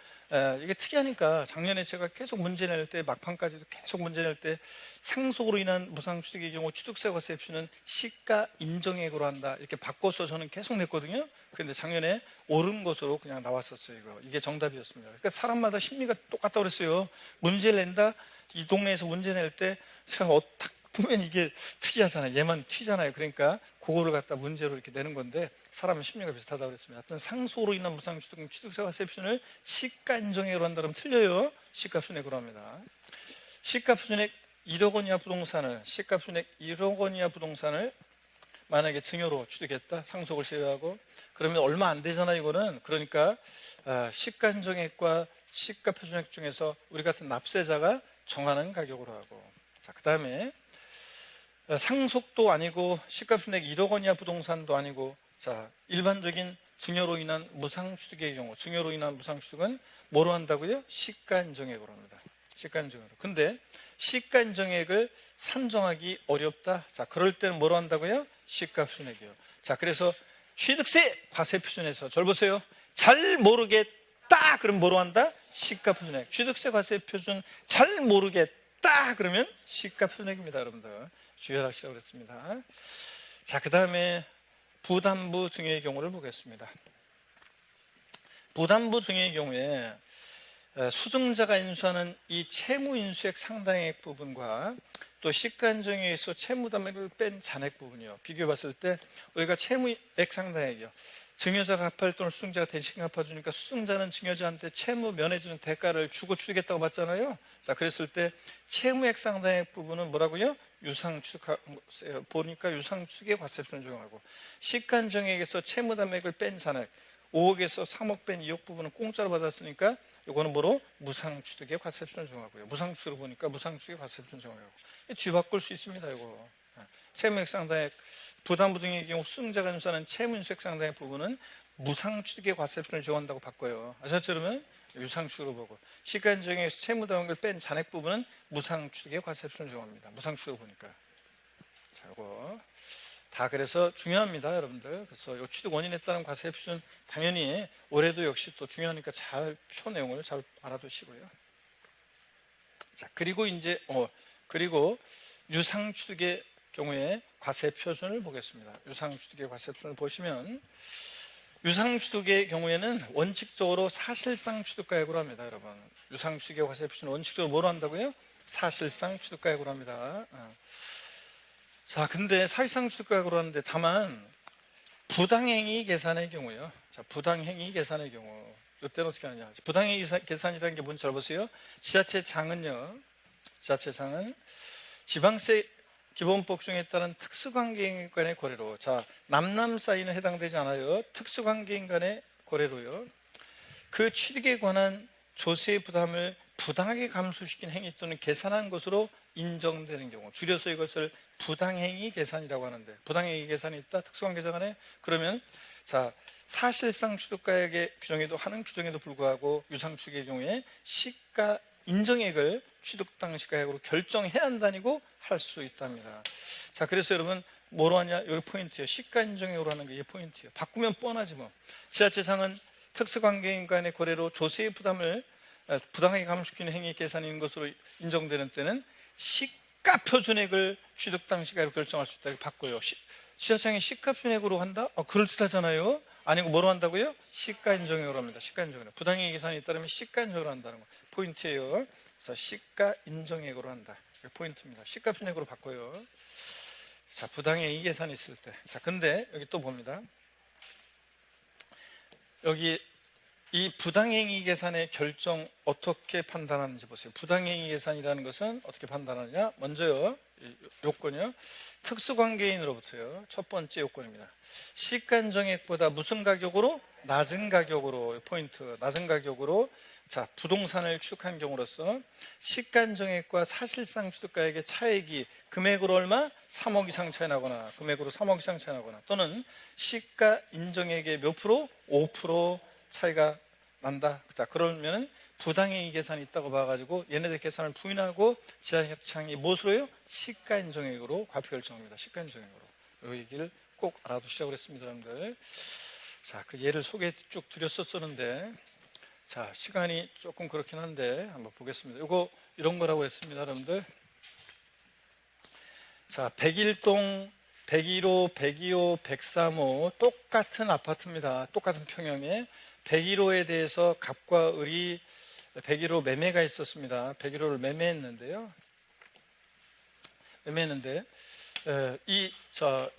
이게 특이하니까 작년에 제가 계속 문제 낼 때, 막판까지도 계속 문제 낼 때 상속으로 인한 무상취득의 경우 취득세과세 표준은 시가인정액으로 한다 이렇게 바꿔서 저는 계속 냈거든요. 그런데 작년에 옳은 것으로 그냥 나왔었어요. 이게 정답이었습니다. 그러니까 사람마다 심리가 똑같다고 그랬어요. 문제를 낸다, 이 동네에서 문제 낼 때 제가 딱 보면 이게 특이하잖아요. 얘만 튀잖아요. 그러니까 그거를 갖다 문제로 이렇게 내는 건데, 사람의 심리가 비슷하다고 그랬습니다. 하여튼 상속으로 인한 무상취득 취득세과세 표준을 시가인정액으로 한다면 틀려요. 시가표준액으로 합니다. 시가표준액 1억 원 이하 부동산을, 시가표준액 1억 원 이하 부동산을 만약에 증여로 취득했다, 상속을 제외하고, 그러면 얼마 안 되잖아요. 이거는. 그러니까 시가인정액과 시가표준액 중에서 우리 같은 납세자가 정하는 가격으로 하고, 자, 그 다음에 상속도 아니고 시가표준액 1억 원 이하 부동산도 아니고, 자, 일반적인 증여로 인한 무상취득의 경우, 증여로 인한 무상취득은 뭐로 한다고요? 시가인정액으로 합니다. 시가인정액으로. 근데 시가인정액을 산정하기 어렵다. 자, 그럴 때는 뭐로 한다고요? 시가표준액이요. 자, 그래서 취득세 과세표준에서 절 보세요. 잘 모르겠다 그럼 뭐로 한다? 시가표준액. 취득세 과세표준 잘 모르겠다 그러면 시가표준액입니다. 여러분들 주의하시라고 그랬습니다. 자, 그 다음에 부담부 증여의 경우를 보겠습니다. 부담부 증여의 경우에 수증자가 인수하는 이 채무인수액 상당액 부분과 또 시가인정액에서 채무담액을 뺀 잔액 부분이요, 비교해 봤을 때 우리가 채무액 상당액이요, 증여자가 갚을 돈을 수증자가 대신 갚아주니까 수증자는 증여자한테 채무 면해주는 대가를 주고 취득했다고 봤잖아요. 자, 그랬을 때 채무액 상당액 부분은 뭐라고요? 유상취득, 보니까 유상취득의 과세표준 적용하고, 시가인정액에서 채무담액을 뺀 잔액 5억에서 3억 뺀 2억 부분은 공짜로 받았으니까 이거는 뭐로? 무상취득의 과세표준 적용하고요. 무상취득을 보니까 무상취득의 과세표준 적용하고, 뒤바꿀 수 있습니다. 이거 채무액 상당액 부담부 증여의 경우 수증자가 인수하는 채무인수액 상당액 부분은 무상취득의 과세표준을 적용한다고 바꿔요. 아셨죠? 그러면 유상취득으로 보고, 시가인정액에서 채무담액을 뺀 잔액 부분은 무상취득의 과세표준을 적용합니다. 무상취득을 보니까. 자, 이거 다 그래서 중요합니다, 여러분들. 그래서 이 취득 원인에 따른 과세표준 당연히 올해도 역시 또 중요하니까 잘 표 내용을 잘 알아두시고요. 자, 그리고 이제 그리고 유상취득의 경우에 과세표준을 보겠습니다. 유상취득의 과세표준을 보시면, 유상취득의 경우에는 원칙적으로 사실상 취득가액으로 합니다. 여러분, 유상취득의 과세표준은 원칙적으로 뭐로 한다고요? 사실상 취득가액으로 합니다. 자, 근데 사실상 취득가액으로 하는데, 다만 부당행위 계산의 경우요. 자, 부당행위 계산의 경우 이때는 어떻게 하느냐? 부당행위 계산이라는 게 뭔지 잘 보세요. 지자체장은요, 지자체장은 지방세 기본법 중에 따른 특수관계인 간의 거래로, 자, 남남 사이는 해당되지 않아요. 특수관계인 간의 거래로요, 그 취득에 관한 조세 부담을 부당하게 감수시킨 행위 또는 계산한 것으로 인정되는 경우, 줄여서 이것을 부당행위 계산이라고 하는데, 부당행위 계산이 있다, 특수관계자 간에. 그러면 자, 사실상 취득가액의 규정에도 하는 규정에도 불구하고 유상취득의 경우에 시가 인정액을 취득 당시 가액으로 결정해야 한다니고 할 수 있답니다. 자, 그래서 여러분 뭐로 하냐? 여기 포인트예요. 시가 인정액으로 하는 게 이게 포인트예요. 바꾸면 뻔하지 뭐. 지자체상은 특수관계인 간의 거래로 조세의 부담을 부당하게 감수시키는 행위 계산인 것으로 인정되는 때는 시가표준액을 취득 당시 가액으로 결정할 수 있다고 바꿔요. 지자체장이 시가표준액으로 한다? 그럴듯하잖아요. 아니고 뭐로 한다고요? 시가인정액으로 합니다. 시가인정액으로. 부당이익 계산이 따르면 시가인정액으로 한다는 거 포인트예요. 그래서 시가인정액으로 한다. 이게 포인트입니다. 시가순액으로 바꿔요. 자, 부당이익 계산이 있을 때. 자, 근데 여기 또 봅니다. 여기 이 부당행위 계산의 결정 어떻게 판단하는지 보세요. 부당행위 계산이라는 것은 어떻게 판단하느냐? 먼저요, 요건이요. 특수관계인으로부터요. 첫 번째 요건입니다. 시가인정액보다 무슨 가격으로? 낮은 가격으로. 포인트. 낮은 가격으로. 자, 부동산을 취득한 경우로서 시가인정액과 사실상 취득가액의 차액이 금액으로 얼마? 3억 이상 차이 나거나, 금액으로 3억 이상 차이 나거나, 또는 시가인정액의 몇 프로? 5% 차이가 난다. 자, 그러면은 부당행위 계산이 있다고 봐가지고 얘네들 계산을 부인하고 지자체장이 무엇으로요? 시가인정액으로 과표 결정합니다. 시가인정액으로. 이 얘기를 꼭 알아두시라고 그랬습니다, 여러분들. 자, 그 예를 소개 쭉 드렸었는데, 자, 시간이 조금 그렇긴 한데 한번 보겠습니다. 이거 이런 거라고 했습니다, 여러분들. 자, 101동 101호, 102호, 103호 똑같은 아파트입니다. 똑같은 평형에 101호에 대해서 갑과 을이 101호 매매가 있었습니다. 101호를 매매했는데요.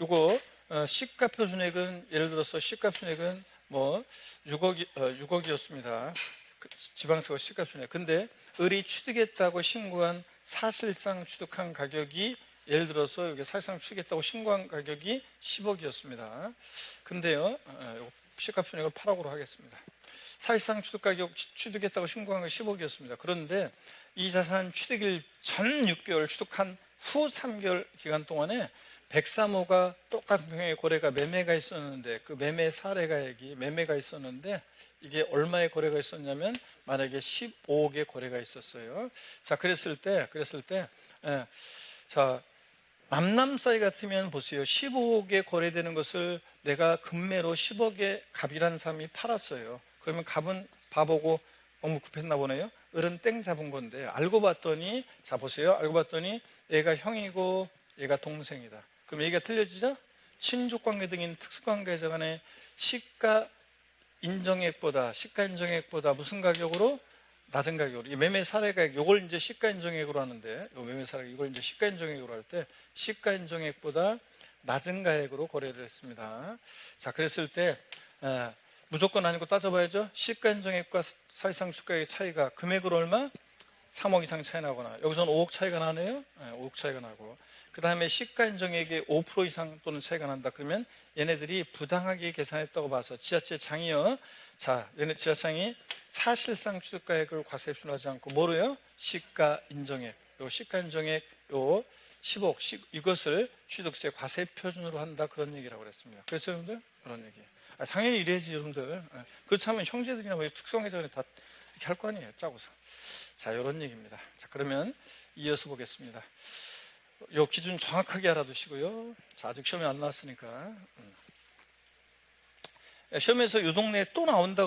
요거 시가 표준액은 예를 들어서 시가 표준액은 뭐 6억이었습니다. 지방세가 시가 표준액. 근데 을이 취득했다고 신고한 사실상 취득한 가격이 예를 들어서 여기 사실상 취득했다고 신고한 가격이 10억이었습니다. 근데요, 시가 표준액을 8억으로 하겠습니다. 사실상 취득했다고 신고한 게 10억이었습니다. 그런데 이 자산 취득일 전 6개월 취득한 후 3개월 기간 동안에 103호가 똑같은 평형의 거래가 매매가 있었는데 그 매매 사례가액이 매매가 있었는데 이게 얼마의 거래가 있었냐면 만약에 15억의 거래가 있었어요. 자, 그랬을 때 자, 남남 사이 같으면 보세요. 15억에 거래되는 것을 내가 금매로 10억에 갑이라는 사람이 팔았어요. 그러면 갑은 바보고 너무 급했나 보네요. 을은 땡 잡은 건데 알고 봤더니, 자 보세요. 알고 봤더니 얘가 형이고 얘가 동생이다. 그럼 얘기가 틀려지죠? 친족관계 등인 특수관계자 간의 시가 인정액보다 무슨 가격으로? 낮은 가격으로. 이 매매 사례가액, 요걸 이제 시가인정액으로 하는데, 요 매매 사례, 이걸 이제 시가인정액으로 할 때, 시가인정액보다 낮은 가액으로 거래를 했습니다. 자, 그랬을 때, 무조건 아니고 따져봐야죠. 시가인정액과 사실상 주가의 차이가 금액으로 얼마? 3억 이상 차이 나거나, 여기서는 5억 차이가 나네요. 5억 차이가 나고. 그 다음에 시가인정액의 5% 이상 또는 차이가 난다. 그러면 얘네들이 부당하게 계산했다고 봐서 지자체장이요. 자, 얘네 지자체장이 사실상 취득가액을 과세표준하지 않고 뭐로요? 시가인정액. 요 시가인정액 요 10억 이것을 취득세 과세표준으로 한다. 그런 얘기라고 그랬습니다. 그렇죠, 여러분들? 그런 얘기. 당연히 이래야지, 여러분들. 그렇다면 형제들이나 뭐 특수관계자들이 다 이렇게 할 거 아니에요, 짜고서. 자, 이런 얘기입니다. 자, 그러면 이어서 보겠습니다. 요 기준 정확하게 알아두시고요. 자, 아직 시험에 안 나왔으니까. 시험에서 요 동네에 또 나온다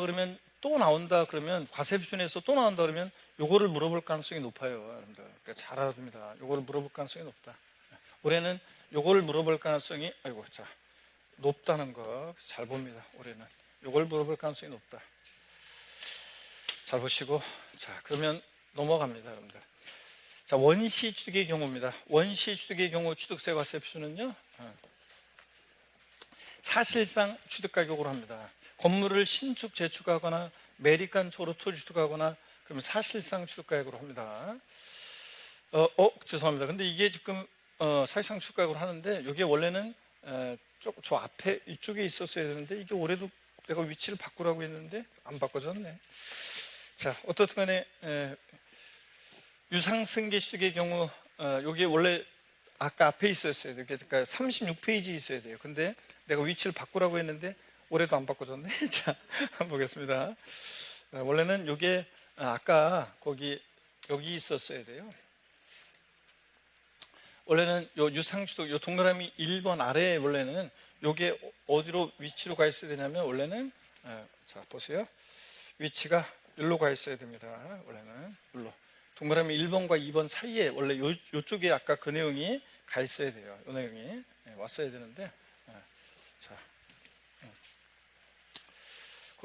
그러면 과세표준에서 또 나온다 그러면 요거를 물어볼 가능성이 높아요, 여러분들. 그러니까 잘 알아둡니다. 요거를 물어볼 가능성이 높다. 올해는 요거를 물어볼 가능성이 높다는 거 잘 봅니다. 올해는 요걸 물어볼 가능성이 높다. 잘 보시고, 자, 그러면 넘어갑니다, 여러분들. 자, 원시 취득의 경우입니다. 원시 취득의 경우 취득세 과세표준은요, 사실상 취득 가격으로 합니다. 건물을 신축 재축하거나 매립간 초로 토지 취득하거나 그러면 사실상 취득 가격으로 합니다. 죄송합니다. 근데 이게 지금 사실상 취득 가격으로 하는데 이게 원래는 저 앞에 이쪽에 있었어야 되는데 이게 올해도 내가 위치를 바꾸라고 했는데 안 바꿔졌네. 자, 어떻든 간에 유상승계 취득의 경우 이게 원래 아까 앞에 있었어야 돼요. 그러니까 36페이지 있어야 돼요. 근데 내가 위치를 바꾸라고 했는데 올해도 안 바꿔졌네. 자, 한번 보겠습니다. 원래는 이게 아까 여기 있었어야 돼요. 원래는 요 유상취득 요 동그라미 1번 아래에 원래는 요게 어디로 위치로 가 있어야 되냐면 원래는 자 보세요. 위치가 여기로 가 있어야 됩니다. 원래는 여기로. 동그라미 1번과 2번 사이에 원래 요쪽에 아까 그 내용이 가 있어야 돼요. 이 내용이 왔어야 되는데 자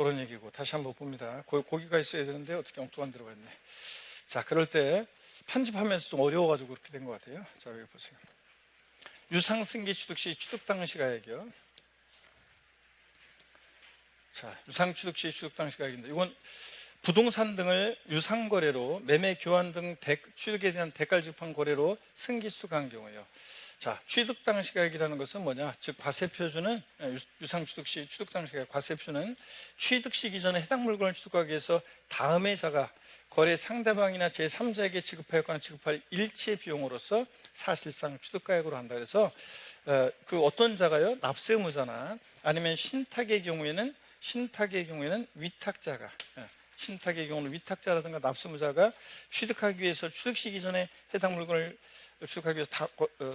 그런 얘기고, 다시 한번 봅니다. 고기가 있어야 되는데 어떻게 엉뚱한 데로 갔네. 자, 그럴 때 편집하면서 좀 어려워가지고 그렇게 된 것 같아요. 자, 여기 보세요. 유상승계 취득시 취득 당시 가액이요. 자, 유상취득시 취득 당시 가액인데, 이건 부동산 등을 유상거래로 매매, 교환 등 취득에 대한 대가를 지급한 거래로 승계취득한 경우예요. 자, 취득 당시 가액이라는 것은 뭐냐? 즉 과세표준은 유상취득시 취득 당시 가액 과세표는 취득 시기 전에 해당 물건을 취득하기 위해서 다음의 자가 거래 상대방이나 제3자에게 지급하였거나 지급할 일체 비용으로서 사실상 취득가액으로 한다. 그래서 그 어떤 자가요? 납세 의무자나 아니면 신탁의 경우에는 위탁자가, 신탁의 경우는 위탁자라든가 납세의무자가 취득하기 위해서 취득 시기 전에 해당 물건을 취득하기 위해서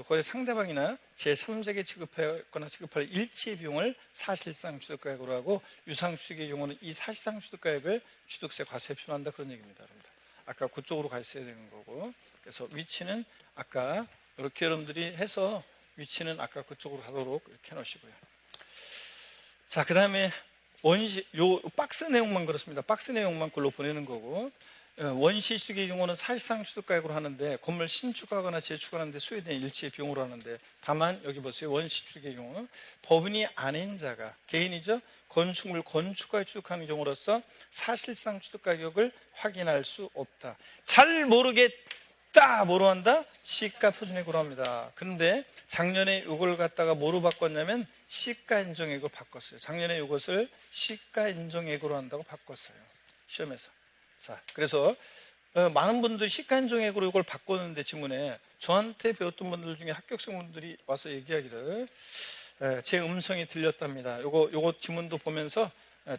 거래 상대방이나 제3자에게 지급하거나 지급할 일체 비용을 사실상 취득가액으로 하고, 유상취득의 경우는 이 사실상 취득가액을 취득세 과세표로 한다, 그런 얘기입니다. 여러분들. 아까 그쪽으로 가 있어야 되는 거고, 그래서 위치는 아까 이렇게 여러분들이 해서 위치는 아까 그쪽으로 가도록 이렇게 해놓으시고요. 자, 그 다음에 요 박스 내용만 그렇습니다. 박스 내용만 글로 보내는 거고, 원시 취득의 경우는 사실상 취득가액으로 하는데, 건물 신축하거나 재축하는 데 소요된 일체의 비용으로 하는데, 다만 여기 보세요. 원시 취득의 경우 법인이 아닌 자가, 개인이죠, 건축물 건축가에 취득하는 경우로서 사실상 취득가격을 확인할 수 없다. 잘 모르겠다. 뭐로 한다? 시가 표준액으로 합니다. 그런데 작년에 이걸 갖다가 뭐로 바꿨냐면 시가 인정액으로 바꿨어요. 작년에 이것을 시가 인정액으로 한다고 바꿨어요, 시험에서. 자, 그래서 많은 분들이 시가 인정액으로 이걸 바꿨는데, 지문에 저한테 배웠던 분들 중에 합격생분들이 와서 얘기하기를 제 음성이 들렸답니다. 요거 지문도 보면서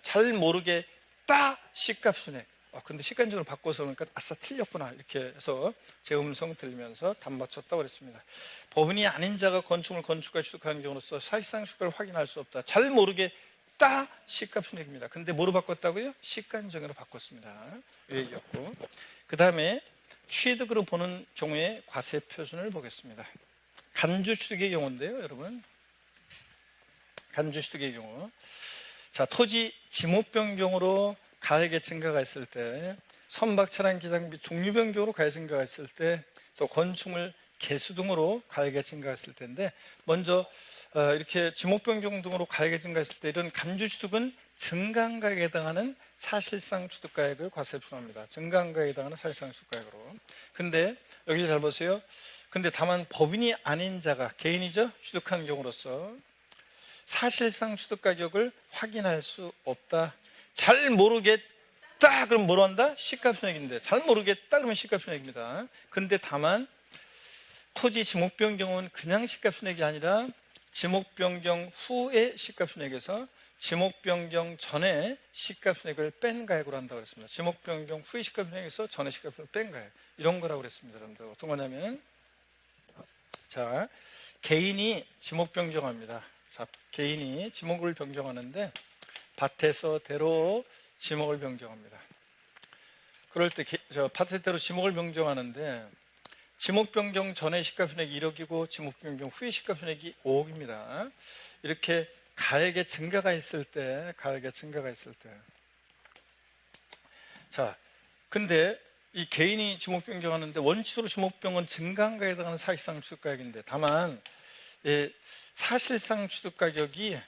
잘 모르겠다 시가 표준액. 근데 시가 인정으로 바꿔서 그러니까 아싸 틀렸구나, 이렇게 해서 제 음성 들리면서 답 맞췄다고 그랬습니다. 법인이 아닌 자가 건축물 건축가에 취득하는 경우로서 사실상 시가를 확인할 수 없다. 잘 모르겠다 시가 표준액입니다. 근데 뭐로 바꿨다고요? 시가 인정으로 바꿨습니다. 이 얘기였고, 그 다음에 취득으로 보는 경우에 과세 표준을 보겠습니다. 간주 취득의 경우인데요, 여러분. 간주 취득의 경우, 자, 토지 지목 변경으로 가액의 증가가 있을 때, 선박 차량 기장 및 종류 변경으로 가액 증가가 있을 때, 또 건축물 개수 등으로 가액의 증가가 있을 텐데, 먼저 이렇게 지목 변경 등으로 가액의 증가가 있을 때, 이런 간주 취득은 증가한 가액에 해당하는 사실상 취득가액을 과세 표준합니다. 증가한 가액에 해당하는 사실상 취득가액으로. 근데 여기 잘 보세요. 근데 다만 법인이 아닌 자가, 개인이죠, 취득하는 경우로서 사실상 취득가격을 확인할 수 없다. 잘 모르겠다 그럼 뭐로 한다? 시가표준액인데, 잘 모르겠다 그러면 시가표준액입니다. 근데 다만 토지 지목 변경은 그냥 시가표준액이 아니라 지목 변경 후의 시가표준액에서 지목 변경 전에 시가표준액을 뺀 가액으로 한다고 그랬습니다. 지목 변경 후의 시가표준액에서 전에 시가표준액을 뺀 가액, 이런 거라고 그랬습니다. 여러분들 어떤 거냐면, 자, 개인이 지목 변경합니다. 자, 개인이 지목을 변경하는데 밭에서 대로 지목을 변경합니다. 그럴 때 밭에서 대로 지목을 변경하는데, 지목 변경 전에 시가표준액이 1억이고 지목 변경 후에 시가표준액이 5억입니다. 이렇게 가액의 증가가 있을 때, 자, 근데 이 개인이 지목 변경하는데 원칙으로 지목 변경은 증가한 가액에 해당하는 사실상 취득가격인데, 다만 사실상 취득가격이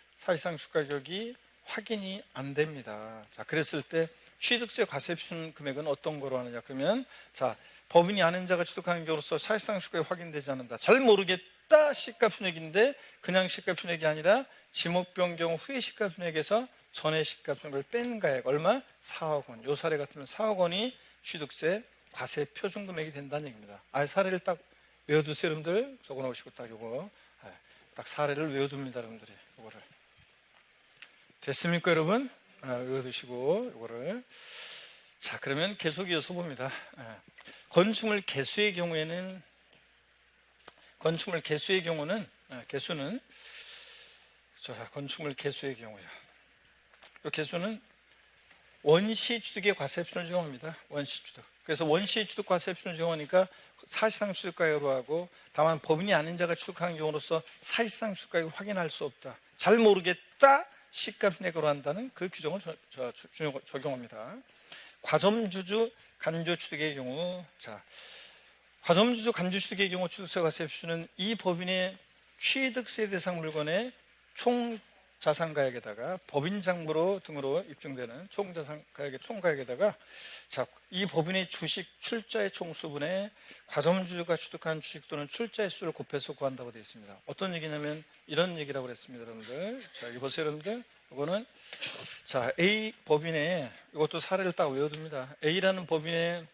확인이 안 됩니다. 자, 그랬을 때 취득세 과세 표준 금액은 어떤 거로 하느냐? 그러면, 자, 법인이 아닌 자가 취득하는 경우로서 사실상 취득가격이 확인되지 않는다. 잘 모르겠다 시가표준액인데, 그냥 시가표준액이 아니라 지목 변경 후의 시가표준액에서 전에 시가표준액을 뺀 가액, 얼마? 4억 원. 요 사례 같으면 4억 원이 취득세 과세 표준 금액이 된다는 얘기입니다. 사례를 딱 외워두세요, 여러분들. 적어놓으시고 딱 요거 딱 사례를 외워둡니다, 여러분들이. 요거를 됐습니까, 여러분? 외워두시고 요거를. 자, 그러면 계속 이어서 봅니다. 건축물 개수의 경우는 건축물 개수의 경우요. 이 개수는 원시 취득의 과세 표준을 적용합니다. 원시 취득. 그래서 원시 취득 과세 표준을 적용하니까 사실상 취득가액으로 하고, 다만 법인이 아닌 자가 취득하는 경우로서 사실상 취득가액을 확인할 수 없다. 잘 모르겠다 시가인액으로 한다는 그 규정을 적용합니다. 과점주주 간주취득의 경우, 자, 과점주주 간주취득의 경우 취득세 과세표준은 이 법인의 취득세 대상 물건의 총 자산가액에다가 법인장부로 등으로 입증되는 총자산가액의 총가액에다가, 자, 이 법인의 주식 출자의 총수분에 과점주주가 취득한 주식 또는 출자의 수를 곱해서 구한다고 되어 있습니다. 어떤 얘기냐면 이런 얘기라고 그랬습니다, 여러분들. 자, 여기 보세요, 여러분들. 이거는, 자, A 법인의, 이것도 사례를 딱 외워둡니다. A라는 법인의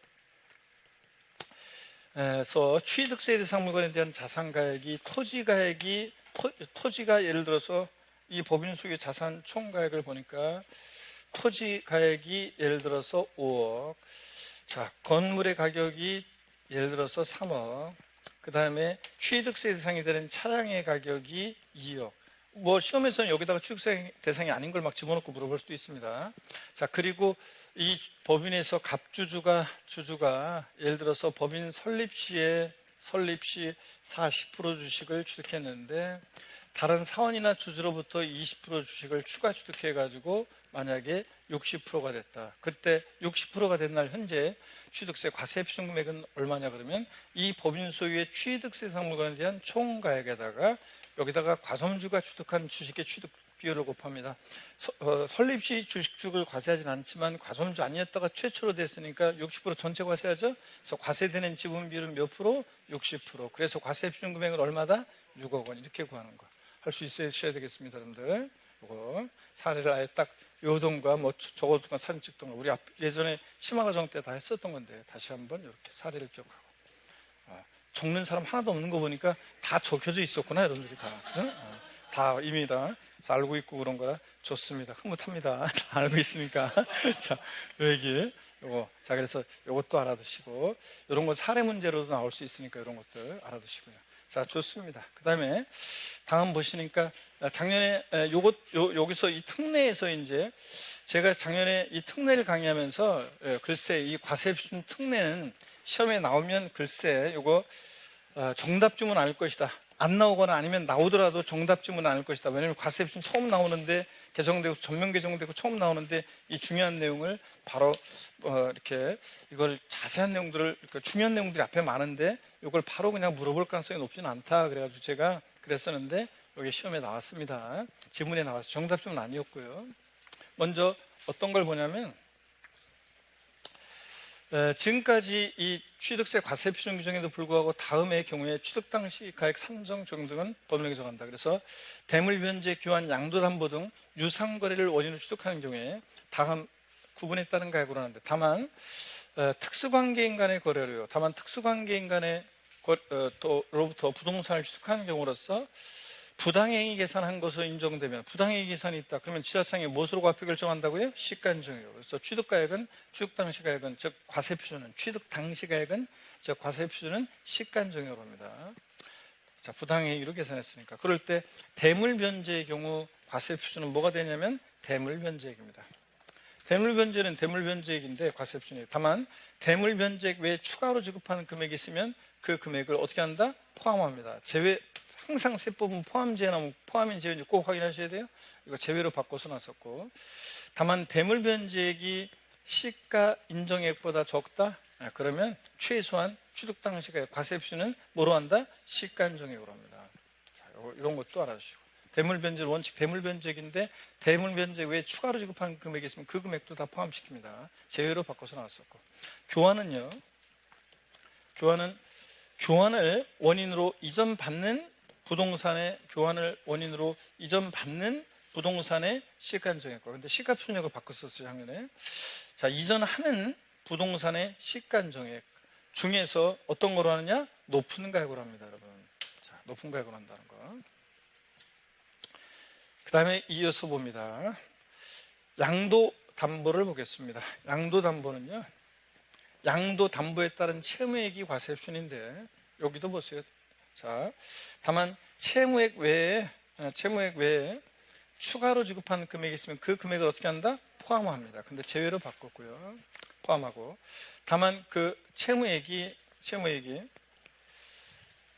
에서 취득세 대상 물건에 대한 자산가액이 토지가 예를 들어서 이 법인 소유의 자산 총가액을 보니까 토지 가액이 예를 들어서 5억, 자, 건물의 가격이 예를 들어서 3억, 그 다음에 취득세 대상이 되는 차량의 가격이 2억. 뭐 시험에서는 여기다가 취득세 대상이 아닌 걸 막 집어넣고 물어볼 수도 있습니다. 자, 그리고 이 법인에서 갑주주가 예를 들어서 법인 설립 시 40% 주식을 취득했는데 다른 사원이나 주주로부터 20% 주식을 추가 취득해가지고 만약에 60%가 됐다. 그때 60%가 된 날 현재 취득세 과세 표준 금액은 얼마냐 그러면 이 법인 소유의 취득세 상물건에 대한 총가액에다가 여기다가 과점주가 취득한 주식의 취득 비율을 곱합니다. 설립 시 주식 취득을 과세하진 않지만 과점주 아니었다가 최초로 됐으니까 60% 전체 과세하죠. 그래서 과세되는 지분 비율은 몇 프로? 60%. 그래서 과세 표준 금액은 얼마다? 6억 원. 이렇게 구하는 거. 할 수 있어야 되겠습니다, 여러분들. 이거 사례를 아예 딱 요동과 뭐 적어둔 사진 찍던 거 우리 예전에 심화과정 때 다 했었던 건데 다시 한번 이렇게 사례를 기억하고 적는 사람 하나도 없는 거 보니까 다 적혀져 있었구나, 여러분들이 다. 그죠? 다 이미 다 알고 있고 그런 거라 좋습니다. 흐뭇합니다. 다 알고 있으니까. 자, 요 얘기 요거. 자, 그래서 요것도 알아두시고 이런 거 사례 문제로도 나올 수 있으니까 이런 것들 알아두시고요. 자, 좋습니다. 그 다음에 다음 보시니까 작년에 여기서 이 특례에서 이제 제가 작년에 이 특례를 강의하면서 글쎄 이 과세표준 특례는 시험에 나오면 글쎄 요거 정답 주문 아닐 것이다. 안 나오거나 아니면 나오더라도 정답 주문 아닐 것이다. 왜냐하면 과세표준 처음 나오는데 개정되고 전면 개정되고 처음 나오는데 이 중요한 내용을 바로 이렇게 이걸 자세한 내용들을 그러니까 중요한 내용들이 앞에 많은데 이걸 바로 그냥 물어볼 가능성이 높지는 않다. 그래가지고 제가 그랬었는데 여기 시험에 나왔습니다. 지문에 나와서 정답 주문 아니었고요. 먼저 어떤 걸 보냐면 지금까지 이 취득세 과세 표준 규정에도 불구하고 다음의 경우에 취득 당시 가액 산정 적용 등은 법령에 정한다. 그래서 대물 변제, 교환, 양도 담보 등 유상 거래를 원인으로 취득하는 경우에 다음 구분에 따른 가액으로 하는데 다만 특수관계인 간의 거래로요. 다만 특수관계인 간의 로부터 부동산을 취득하는 경우로서 부당행위 계산한 것으로 인정되면 부당행위 계산이 있다. 그러면 지자청이 무엇으로 과표 결정한다고요? 시가인정이요. 그래서 취득가액은 취득 당시 가액은 즉 과세 표준은 취득 당시 가액은 즉 과세 표준은 시가인정이라고 합니다. 자, 부당행위로 계산했으니까 그럴 때 대물 변제의 경우 과세 표준은 뭐가 되냐면 대물 변제액입니다. 대물 변제는 대물 변제액인데 과세 표준이에요. 다만 대물 변제액 외에 추가로 지급하는 금액이 있으면 그 금액을 어떻게 한다? 포함합니다. 제외 항상 세법은 포함 제외나 포함인 제외인지 꼭 확인하셔야 돼요. 이거 제외로 바꿔서 놨었고 다만 대물 변제액이 시가 인정액보다 적다? 그러면 최소한 취득 당시 가액 과세 표준은 뭐로 한다? 시가 인정액으로 합니다. 자, 이런 것도 알아주시고 대물 변제 원칙 대물 변제액인데 대물 변제액 외에 추가로 지급하는 금액이 있으면 그 금액도 다 포함시킵니다. 제외로 바꿔서 나왔었고 교환은요. 교환을 원인으로 이전받는 부동산의 교환을 원인으로 이전받는 부동산의 시가인정액과 근데 시가표준액을 바꿨었어요, 작년에. 자, 이전하는 부동산의 시가인정액 중에서 어떤 거로 하느냐? 높은 가액으로 합니다, 여러분. 자, 높은 가액으로 한다는 거. 그 다음에 이어서 봅니다. 양도 담보를 보겠습니다. 양도 담보는요. 양도 담보에 따른 채무액이 과세 표준인데 여기도 보세요. 자, 다만 채무액 외에 추가로 지급하는 금액이 있으면 그 금액을 어떻게 한다? 포함합니다. 근데 제외로 바꿨고요. 포함하고 다만 그 채무액이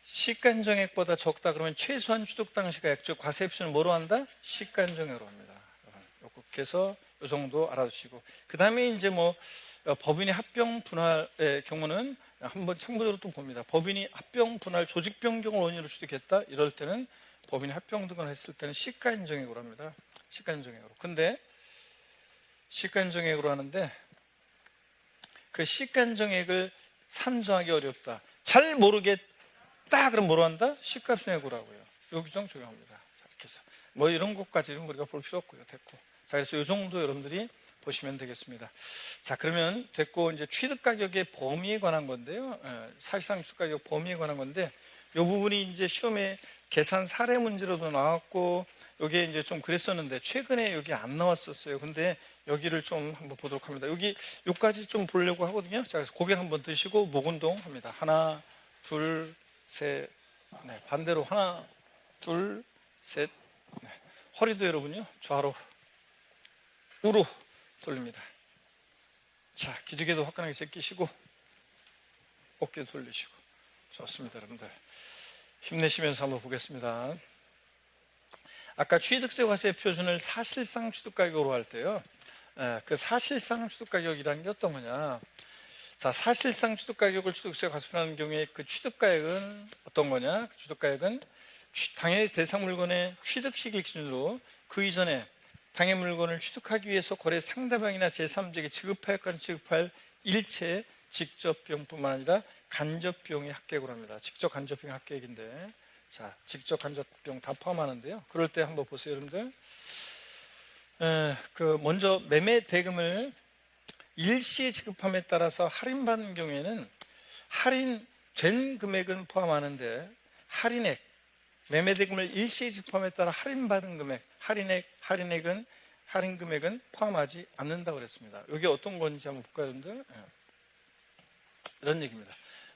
시가인정액보다 적다 그러면 최소한 취득 당시 가액 즉 과세 표준을 뭐로 한다? 시가인정액으로 합니다. 이렇게 해서 이 정도 알아두시고, 그 다음에 이제 뭐 법인이 합병 분할의 경우는 한번 참고적으로 또 봅니다. 법인이 합병 분할 조직 변경을 원인으로 취득했다 이럴 때는 법인이 합병 등을 했을 때는 시가인정액으로 합니다. 시가인정액으로. 근데 시가인정액으로 하는데 그 시가인정액을 산정하기 어렵다, 잘 모르겠다, 그럼 뭐로 한다? 시가순액으로 하고요. 요 규정 적용합니다. 자, 이렇게 해서 뭐 이런 것까지는 우리가 볼 필요 없고요. 됐고. 자, 그래서 이 정도 여러분들이 보시면 되겠습니다. 자, 그러면 됐고, 이제 취득가격의 범위에 관한 건데요. 사실상 취득가격 범위에 관한 건데, 이 부분이 이제 시험에 계산 사례 문제로도 나왔고, 여기에 이제 좀 그랬었는데, 최근에 여기 안 나왔었어요. 근데 여기를 좀 한번 보도록 합니다. 여기까지 좀 보려고 하거든요. 자, 그래서 고개를 한번 드시고, 목 운동 합니다. 하나, 둘, 셋, 네, 반대로 하나, 둘, 셋, 네. 허리도 여러분요, 좌로, 우로 돌립니다. 자, 기지개도 화끈하게 제끼시고 어깨도 돌리시고. 좋습니다. 여러분들 힘내시면서 한번 보겠습니다. 아까 취득세 과세 표준을 사실상 취득가격으로 할 때요, 그 사실상 취득가격이라는 게 어떤 거냐. 자, 사실상 취득가격을 취득세 과세표하는 경우에 그 취득가액은 어떤 거냐. 그 취득가액은 당해 대상 물건의 취득 시기를 기준으로 그 이전에 당해 물건을 취득하기 위해서 거래 상대방이나 제3자에게 지급하였거나 지급할 일체 직접 비용뿐만 아니라 간접 비용의 합계액으로 합니다. 직접 간접 비용 합계액인데, 자, 직접 간접 비용 다 포함하는데요. 그럴 때 한번 보세요, 여러분들. 먼저 매매 대금을 일시에 지급함에 따라서 할인받는 경우에는 할인된 금액은 포함하는데, 할인액, 매매 대금을 일시에 지급함에 따라 할인받은 금액, 할인 금액은 포함하지 않는다고 그랬습니다. 이게 어떤 건지 한번 볼까요, 여러분들? 이런 얘기입니다.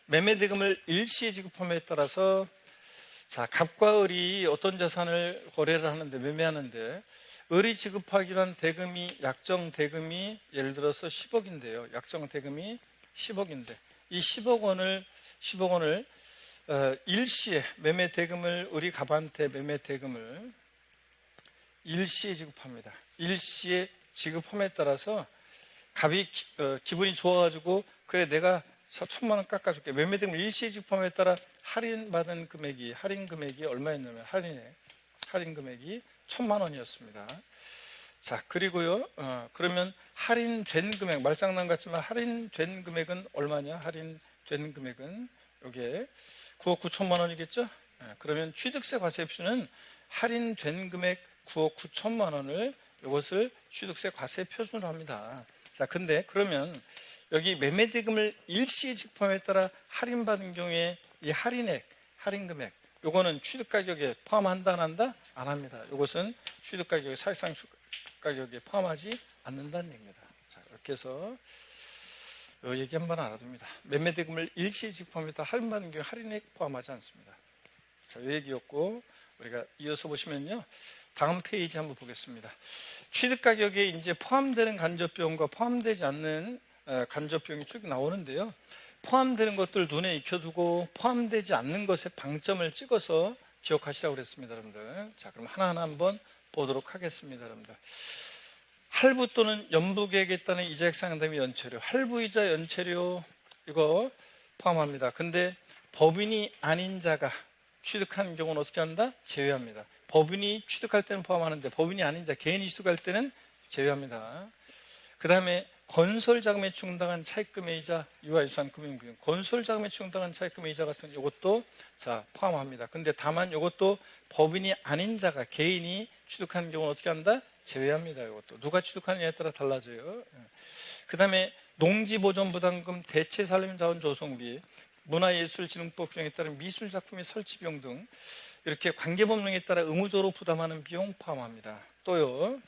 매매 대금을 일시에 지급함에 따라서, 자, 갑과 을이 어떤 자산을 거래를 하는데, 매매하는데, 을이 지급하기로 한 대금이, 약정 대금이 예를 들어서 10억인데요. 약정 대금이 10억인데, 이 10억 원을 일시에 매매 대금을, 을이 갑한테 매매 대금을 일시에 지급합니다. 일시에 지급함에 따라서 갑이 기분이 좋아가지고, 그래 내가 1,000만 원 깎아줄게. 매매 대금 일시에 지급함에 따라 할인 금액이 얼마였냐면, 할인 금액이 1,000만 원이었습니다. 자, 그리고요, 그러면 할인된 금액, 말장난 같지만 할인된 금액은 얼마냐? 할인된 금액은 요게 9억 9천만 원이겠죠? 그러면 취득세 과세 표준은 할인된 금액 9억 9천만 원을 이것을 취득세 과세 표준으로 합니다. 자, 근데 그러면 여기 매매 대금을 일시에 지급함에 따라 할인받은 경우에 이 할인 금액, 요거는 취득가격에 포함한다, 안 한다? 안 합니다. 이것은 취득가격에, 사실상 취득가격에 포함하지 않는다는 얘기입니다. 자, 이렇게 해서 이 얘기 한번 알아둡니다. 매매 대금을 일시에 지급함에 따라 할인받는 경우에 할인액 포함하지 않습니다. 자, 이 얘기였고, 우리가 이어서 보시면요, 다음 페이지 한번 보겠습니다. 취득가격에 이제 포함되는 간접비용과 포함되지 않는 간접비용이 쭉 나오는데요. 포함되는 것들 눈에 익혀두고 포함되지 않는 것에 방점을 찍어서 기억하시라고 그랬습니다, 여러분들. 자, 그럼 하나하나 한번 보도록 하겠습니다, 여러분들. 할부 또는 연부계획에 따른 이자액 상담의 연체료, 할부이자 연체료 이거 포함합니다. 근데 법인이 아닌 자가 취득하는 경우는 어떻게 한다? 제외합니다. 법인이 취득할 때는 포함하는데 법인이 아닌 자, 개인이 취득할 때는 제외합니다. 그 다음에 건설자금에 충당한 차입금의 이자, 유아유산 금융비용, 건설자금에 충당한 차입금의 이자 같은 이것도 자 포함합니다. 근데 다만 이것도 법인이 아닌 자가, 개인이 취득하는 경우는 어떻게 한다? 제외합니다. 이것도 누가 취득하느냐에 따라 달라져요. 그 다음에 농지보존부담금, 대체산림자원조성비, 문화예술진흥법 규정에 따른 미술작품의 설치비용 등 이렇게 관계법령에 따라 의무적으로 부담하는 비용 포함합니다. 또요,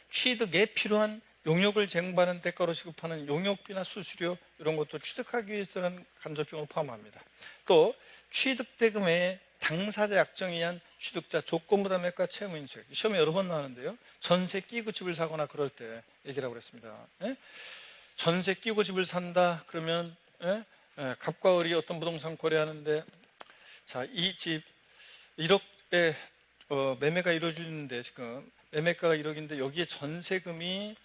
취득에 필요한 용역을 제공받는 대가로 지급하는 용역비나 수수료 이런 것도 취득하기 위해서는 간접비용을 포함합니다. 또 취득대금에 당사자 약정에 의한 취득자 조건부담액과 채무인수액, 시험에 여러 번 나오는데요, 전세 끼고 집을 사거나 그럴 때 얘기라고 그랬습니다. 전세 끼고 집을 산다 그러면 갑과 을이 어떤 부동산 거래하는데, 자, 이 집 1억에 매매가 이루어지는데 지금 매매가가 1억인데 여기에 전세금이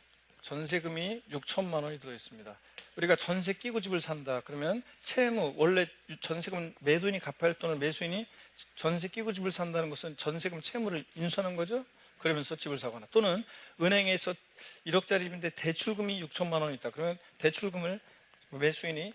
6천만 원이 들어있습니다. 우리가 전세 끼고 집을 산다 그러면 채무, 원래 전세금 매도인이 갚아야 할 돈을 매수인이 전세 끼고 집을 산다는 것은 전세금 채무를 인수하는 거죠. 그러면서 집을 사거나, 또는 은행에서 1억짜리 집인데 대출금이 6천만 원이 있다 그러면 대출금을 매수인이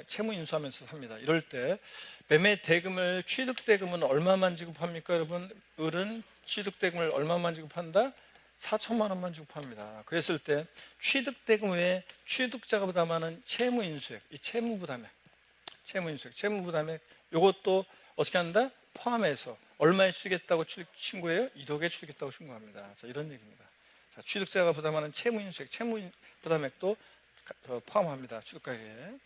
채무 인수하면서 삽니다. 이럴 때 매매 대금을, 취득대금은 얼마만 지급합니까? 여러분, 을은 취득대금을 얼마만 지급한다? 4천만 원만 지급합니다. 그랬을 때 취득대금 외에 취득자가 부담하는 채무인수액, 이 채무부담액, 이것도 어떻게 한다? 포함해서 얼마에 취득했다고 신고해요? 1억에 취득했다고 신고합니다. 자, 이런 얘기입니다. 자, 취득자가 부담하는 채무인수액, 채무부담액도 포함합니다. 취득가격에.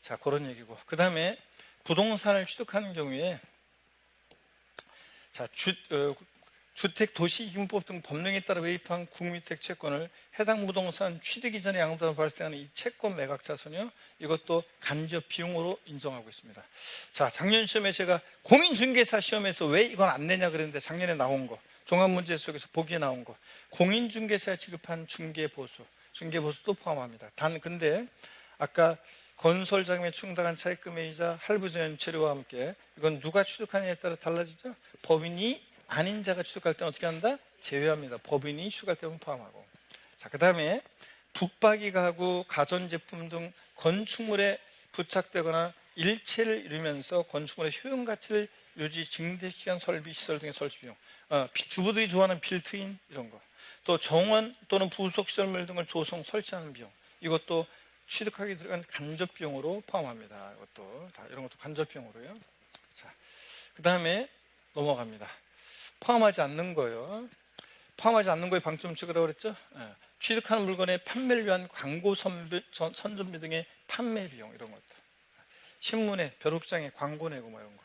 자, 그런 얘기고. 그 다음에 부동산을 취득하는 경우에, 자, 주택도시기금법 등 법령에 따라 매입한 국민주택 채권을 해당 부동산 취득 이전에 양도하면 발생하는 이 채권 매각 자손이요, 이것도 간접 비용으로 인정하고 있습니다. 자, 작년 시험에 제가 공인중개사 시험에서 왜 이건 안 내냐 그랬는데, 작년에 나온 거, 종합문제 속에서 보기에 나온 거, 공인중개사에 지급한 중개보수도 포함합니다. 단 근데 아까 건설자금에 충당한 차입금이자 할부자 연체료와 함께 이건 누가 취득하느냐에 따라 달라지죠. 법인이 아닌 자가 취득할 때는 어떻게 한다? 제외합니다. 법인이 취득할 때는 포함하고. 자, 그 다음에 붙박이 가구, 가전제품 등 건축물에 부착되거나 일체를 이루면서 건축물의 효용가치를 유지, 증대시간 설비, 시설 등의 설치 비용, 주부들이 좋아하는 빌트인 이런 거, 또 정원 또는 부속시설물 등을 조성, 설치하는 비용, 이것도 취득하기 들어간 간접 비용으로 포함합니다. 이것도 다 이런 것도 간접 비용으로요. 자, 그 다음에 넘어갑니다. 포함하지 않는 거요. 포함하지 않는 거에 방점 찍으라고 그랬죠. 취득하는 물건의 판매를 위한 광고 선전비 등의 판매 비용, 이런 것도, 신문에 벼룩장에 광고 내고 뭐 이런 거,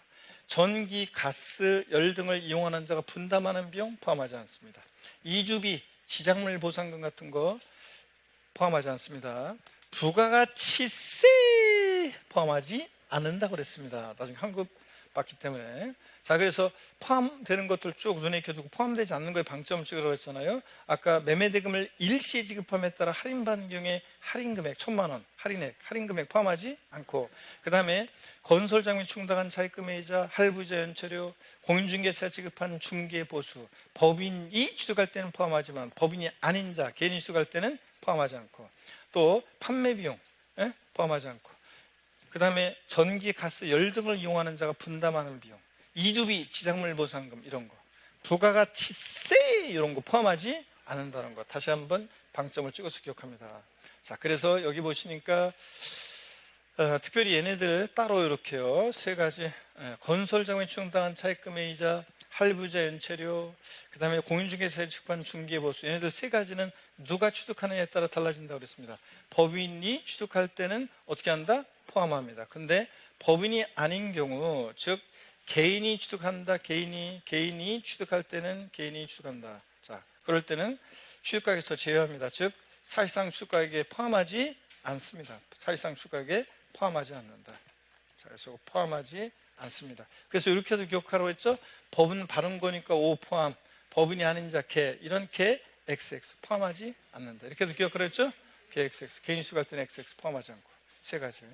전기, 가스, 열 등을 이용하는 자가 분담하는 비용 포함하지 않습니다. 이주비, 지작물 보상금 같은 거 포함하지 않습니다. 부가가치세 포함하지 않는다고 그랬습니다. 나중에 환급 받기 때문에. 자, 그래서 포함되는 것들 쭉 눈에 익혀두고 포함되지 않는 거에 방점을 찍으라고 했잖아요. 아까 매매대금을 일시에 지급함에 따라 할인받는 경우에 할인금액 1,000만 원, 할인금액 포함하지 않고, 그 다음에 건설장비 충당한 차입금이자 할부자 연체료, 공인중개사 지급한 중개보수, 법인이 취득할 때는 포함하지만 법인이 아닌 자, 개인이 취득할 때는 포함하지 않고, 또 판매비용 포함하지 않고, 그 다음에 전기, 가스, 열 등을 이용하는 자가 분담하는 비용, 이주비, 지작물 보상금 이런 거, 부가가치세 이런 거 포함하지 않는다는 거 다시 한번 방점을 찍어서 기억합니다. 자, 그래서 여기 보시니까 특별히 얘네들 따로 이렇게요, 세 가지, 건설장에 충당한 차입금의 이자, 할부자 연체료, 그 다음에 공인중개사에 지급한 중개보수, 얘네들 세 가지는 누가 취득하느냐에 따라 달라진다고 그랬습니다. 법인이 취득할 때는 어떻게 한다? 포함합니다. 근데 법인이 아닌 경우, 즉 개인이 취득한다, 개인이 취득할 때는 개인이 취득한다. 자, 그럴 때는 취득가격에서 제외합니다. 즉 사실상 취득가격에 포함하지 않습니다. 사실상 취득가격에 포함하지 않는다. 자, 그래서 포함하지 않습니다. 그래서 이렇게도 기억하라고 했죠. 법은 바른 거니까 O 포함, 법인이 아닌 자 개, 이런 개 XX 포함하지 않는다. 이렇게도 기억하라고 했죠. 개 XX, 개인이 취득할 때는 XX 포함하지 않고. 세 가지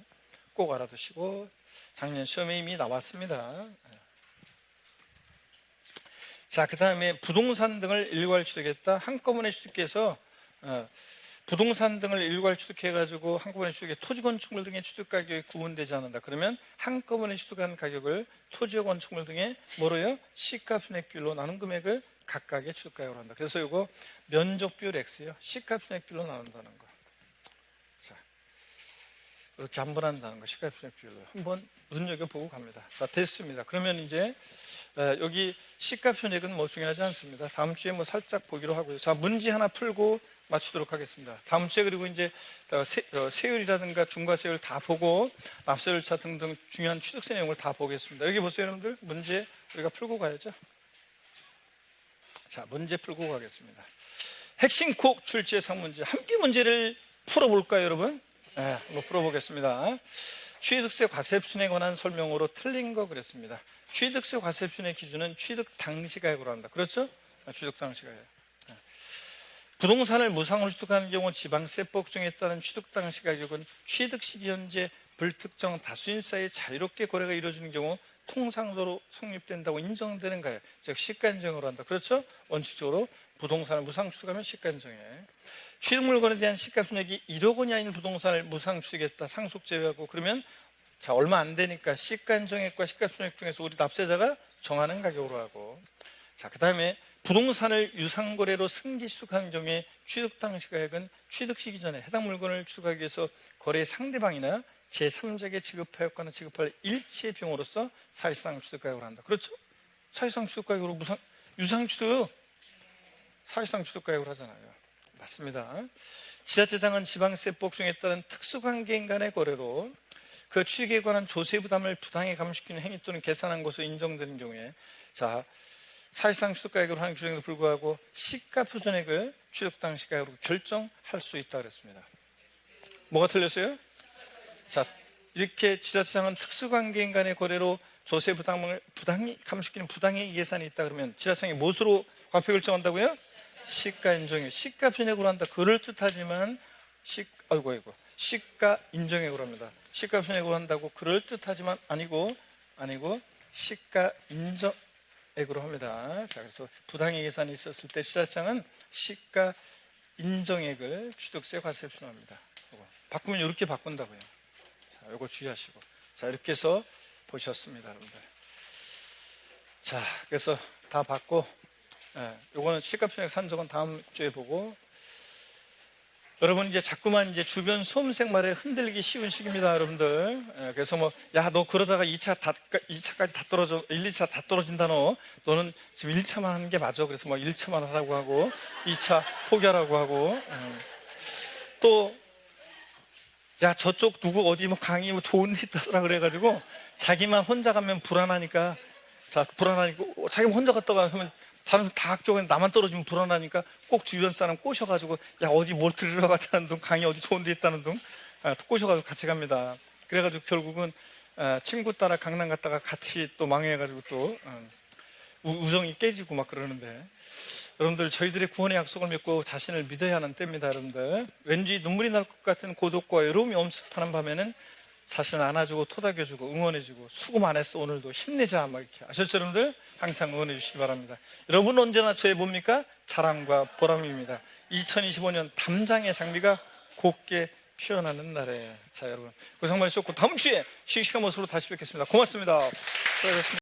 꼭 알아두시고, 작년 시험에 이미 나왔습니다. 자, 그 다음에 부동산 등을 일괄 취득했다. 한꺼번에 취득해서 부동산 등을 일괄 취득해가지고 한꺼번에 취득해 토지 건축물 등의 취득 가격이 구분되지 않는다. 그러면 한꺼번에 취득한 가격을 토지와 건축물 등의 뭐로요? 시가 순액 비율로 나눈 금액을 각각의 취득 가격으로 한다. 그래서 이거 면적 비율 X요. 시가 순액 비율로 나눈다는 거. 자, 이렇게 한 번 한다는 거, 시가 순액 비율로 한번 눈여겨보고 갑니다. 자, 됐습니다. 그러면 이제 여기 시가 순액은 뭐 중요하지 않습니다. 다음 주에 뭐 살짝 보기로 하고요. 자, 문제 하나 풀고 마치도록 하겠습니다. 다음 주에 그리고 이제 세율이라든가 중과세율 다 보고 납세율차 등등 중요한 취득세 내용을 다 보겠습니다. 여기 보세요, 여러분들. 문제 우리가 풀고 가야죠. 자, 문제 풀고 가겠습니다. 핵심 콕 출제 예상 문제 함께 문제를 풀어볼까요, 여러분? 네, 한번 풀어보겠습니다. 취득세 과세표준에 관한 설명으로 틀린 거 그랬습니다. 취득세 과세표준의 기준은 취득 당시 가액으로 한다. 그렇죠? 취득 당시 가액. 부동산을 무상으로 취득하는 경우 지방세법 중에 따른 취득 당시 가격은 취득 시기 현재 불특정 다수인 사이에 자유롭게 거래가 이루어지는 경우 통상적으로 성립된다고 인정되는 가액, 즉 시가인정으로 한다. 그렇죠? 원칙적으로 부동산을 무상 취득하면 시가인정에, 취득 물건에 대한 시가 순액이 1억 원이 아닌 부동산을 무상 취득했다. 상속 제외하고 그러면 자 얼마 안 되니까 시가인정액과 시가순액 중에서 우리 납세자가 정하는 가격으로 하고, 자 그다음에 부동산을 유상거래로 승계 취득하는 경우에 취득 당시 가액은 취득 시기 전에 해당 물건을 취득하기 위해서 거래 상대방이나 제3자에게 지급하였거나 지급할 일체의 비용으로서 사실상 취득가액으로 한다. 그렇죠? 사실상 취득가액으로 유상취득 사실상 취득가액으로 하잖아요. 맞습니다. 지자체장은 지방세법 중에 따른 특수관계인 간의 거래로 그 취득에 관한 조세 부담을 부당히 감시키는 행위 또는 계산한 것으로 인정되는 경우에, 자 사실상 취득가액으로 하는 규정에도 불구하고 시가 표준액을 취득 당시 가액으로 결정할 수 있다 그랬습니다. 뭐가 틀렸어요? 자, 이렇게 지자체장은 특수관계인 간의 거래로 조세 부담을 부당히 감시키는 부당행위 계산이 있다 그러면 지자체장이 무엇으로 과표 결정한다고요? 시가 인정액, 시가 표준액으로 한다. 그럴듯하지만 시가 인정액으로 합니다. 시가 표준액으로 한다고 그럴듯하지만 아니고 시가 인정액으로 합니다. 자, 그래서 부당행위 계산이 있었을 때 지자체장은 시가 인정액을 취득세 과세에 표준합니다. 바꾸면 이렇게 바꾼다고요. 자, 이거 주의하시고. 자, 이렇게 해서 보셨습니다, 여러분들. 자, 그래서 다 받고, 요거는 시가표준액 산적은 다음 주에 보고, 여러분 이제 자꾸만 이제 주변 수험생 말에 흔들리기 쉬운 시기입니다, 여러분들. 그래서 뭐, 야, 너 그러다가 2차까지 다 떨어져, 1, 2차 다 떨어진다, 너는 지금 1차만 하는 게 맞아. 그래서 뭐 1차만 하라고 하고, 2차 포기하라고 하고, 또, 야, 저쪽 누구 어디 뭐 강의 뭐 좋은 데 있다더라 그래가지고 자기만 혼자 가면 불안하니까, 자기만 혼자 갔다가 하면 다른 다 학교에 나만 떨어지면 불안하니까 꼭 주변 사람 꼬셔가지고, 야, 어디 뭘 들으러 가자는 둥, 강의 어디 좋은 데 있다는 둥, 꼬셔가지고 같이 갑니다. 그래가지고 결국은 친구 따라 강남 갔다가 같이 또 망해가지고 또 우정이 깨지고 막 그러는데, 여러분들 저희들의 구원의 약속을 믿고 자신을 믿어야 하는 때입니다. 여러분들 왠지 눈물이 날 것 같은 고독과 외로움이 엄습하는 밤에는 자신을 안아주고 토닥여주고 응원해주고 수고 많았어 오늘도 힘내자 막 이렇게 아셨죠? 여러분들 항상 응원해 주시기 바랍니다. 여러분 언제나 저의 뭡니까? 자랑과 보람입니다. 2025년 담장의 장미가 곱게 피어나는 날에, 자 여러분 고생 많으셨고 다음 주에 씩씩한 모습으로 다시 뵙겠습니다. 고맙습니다. 수고하셨습니다.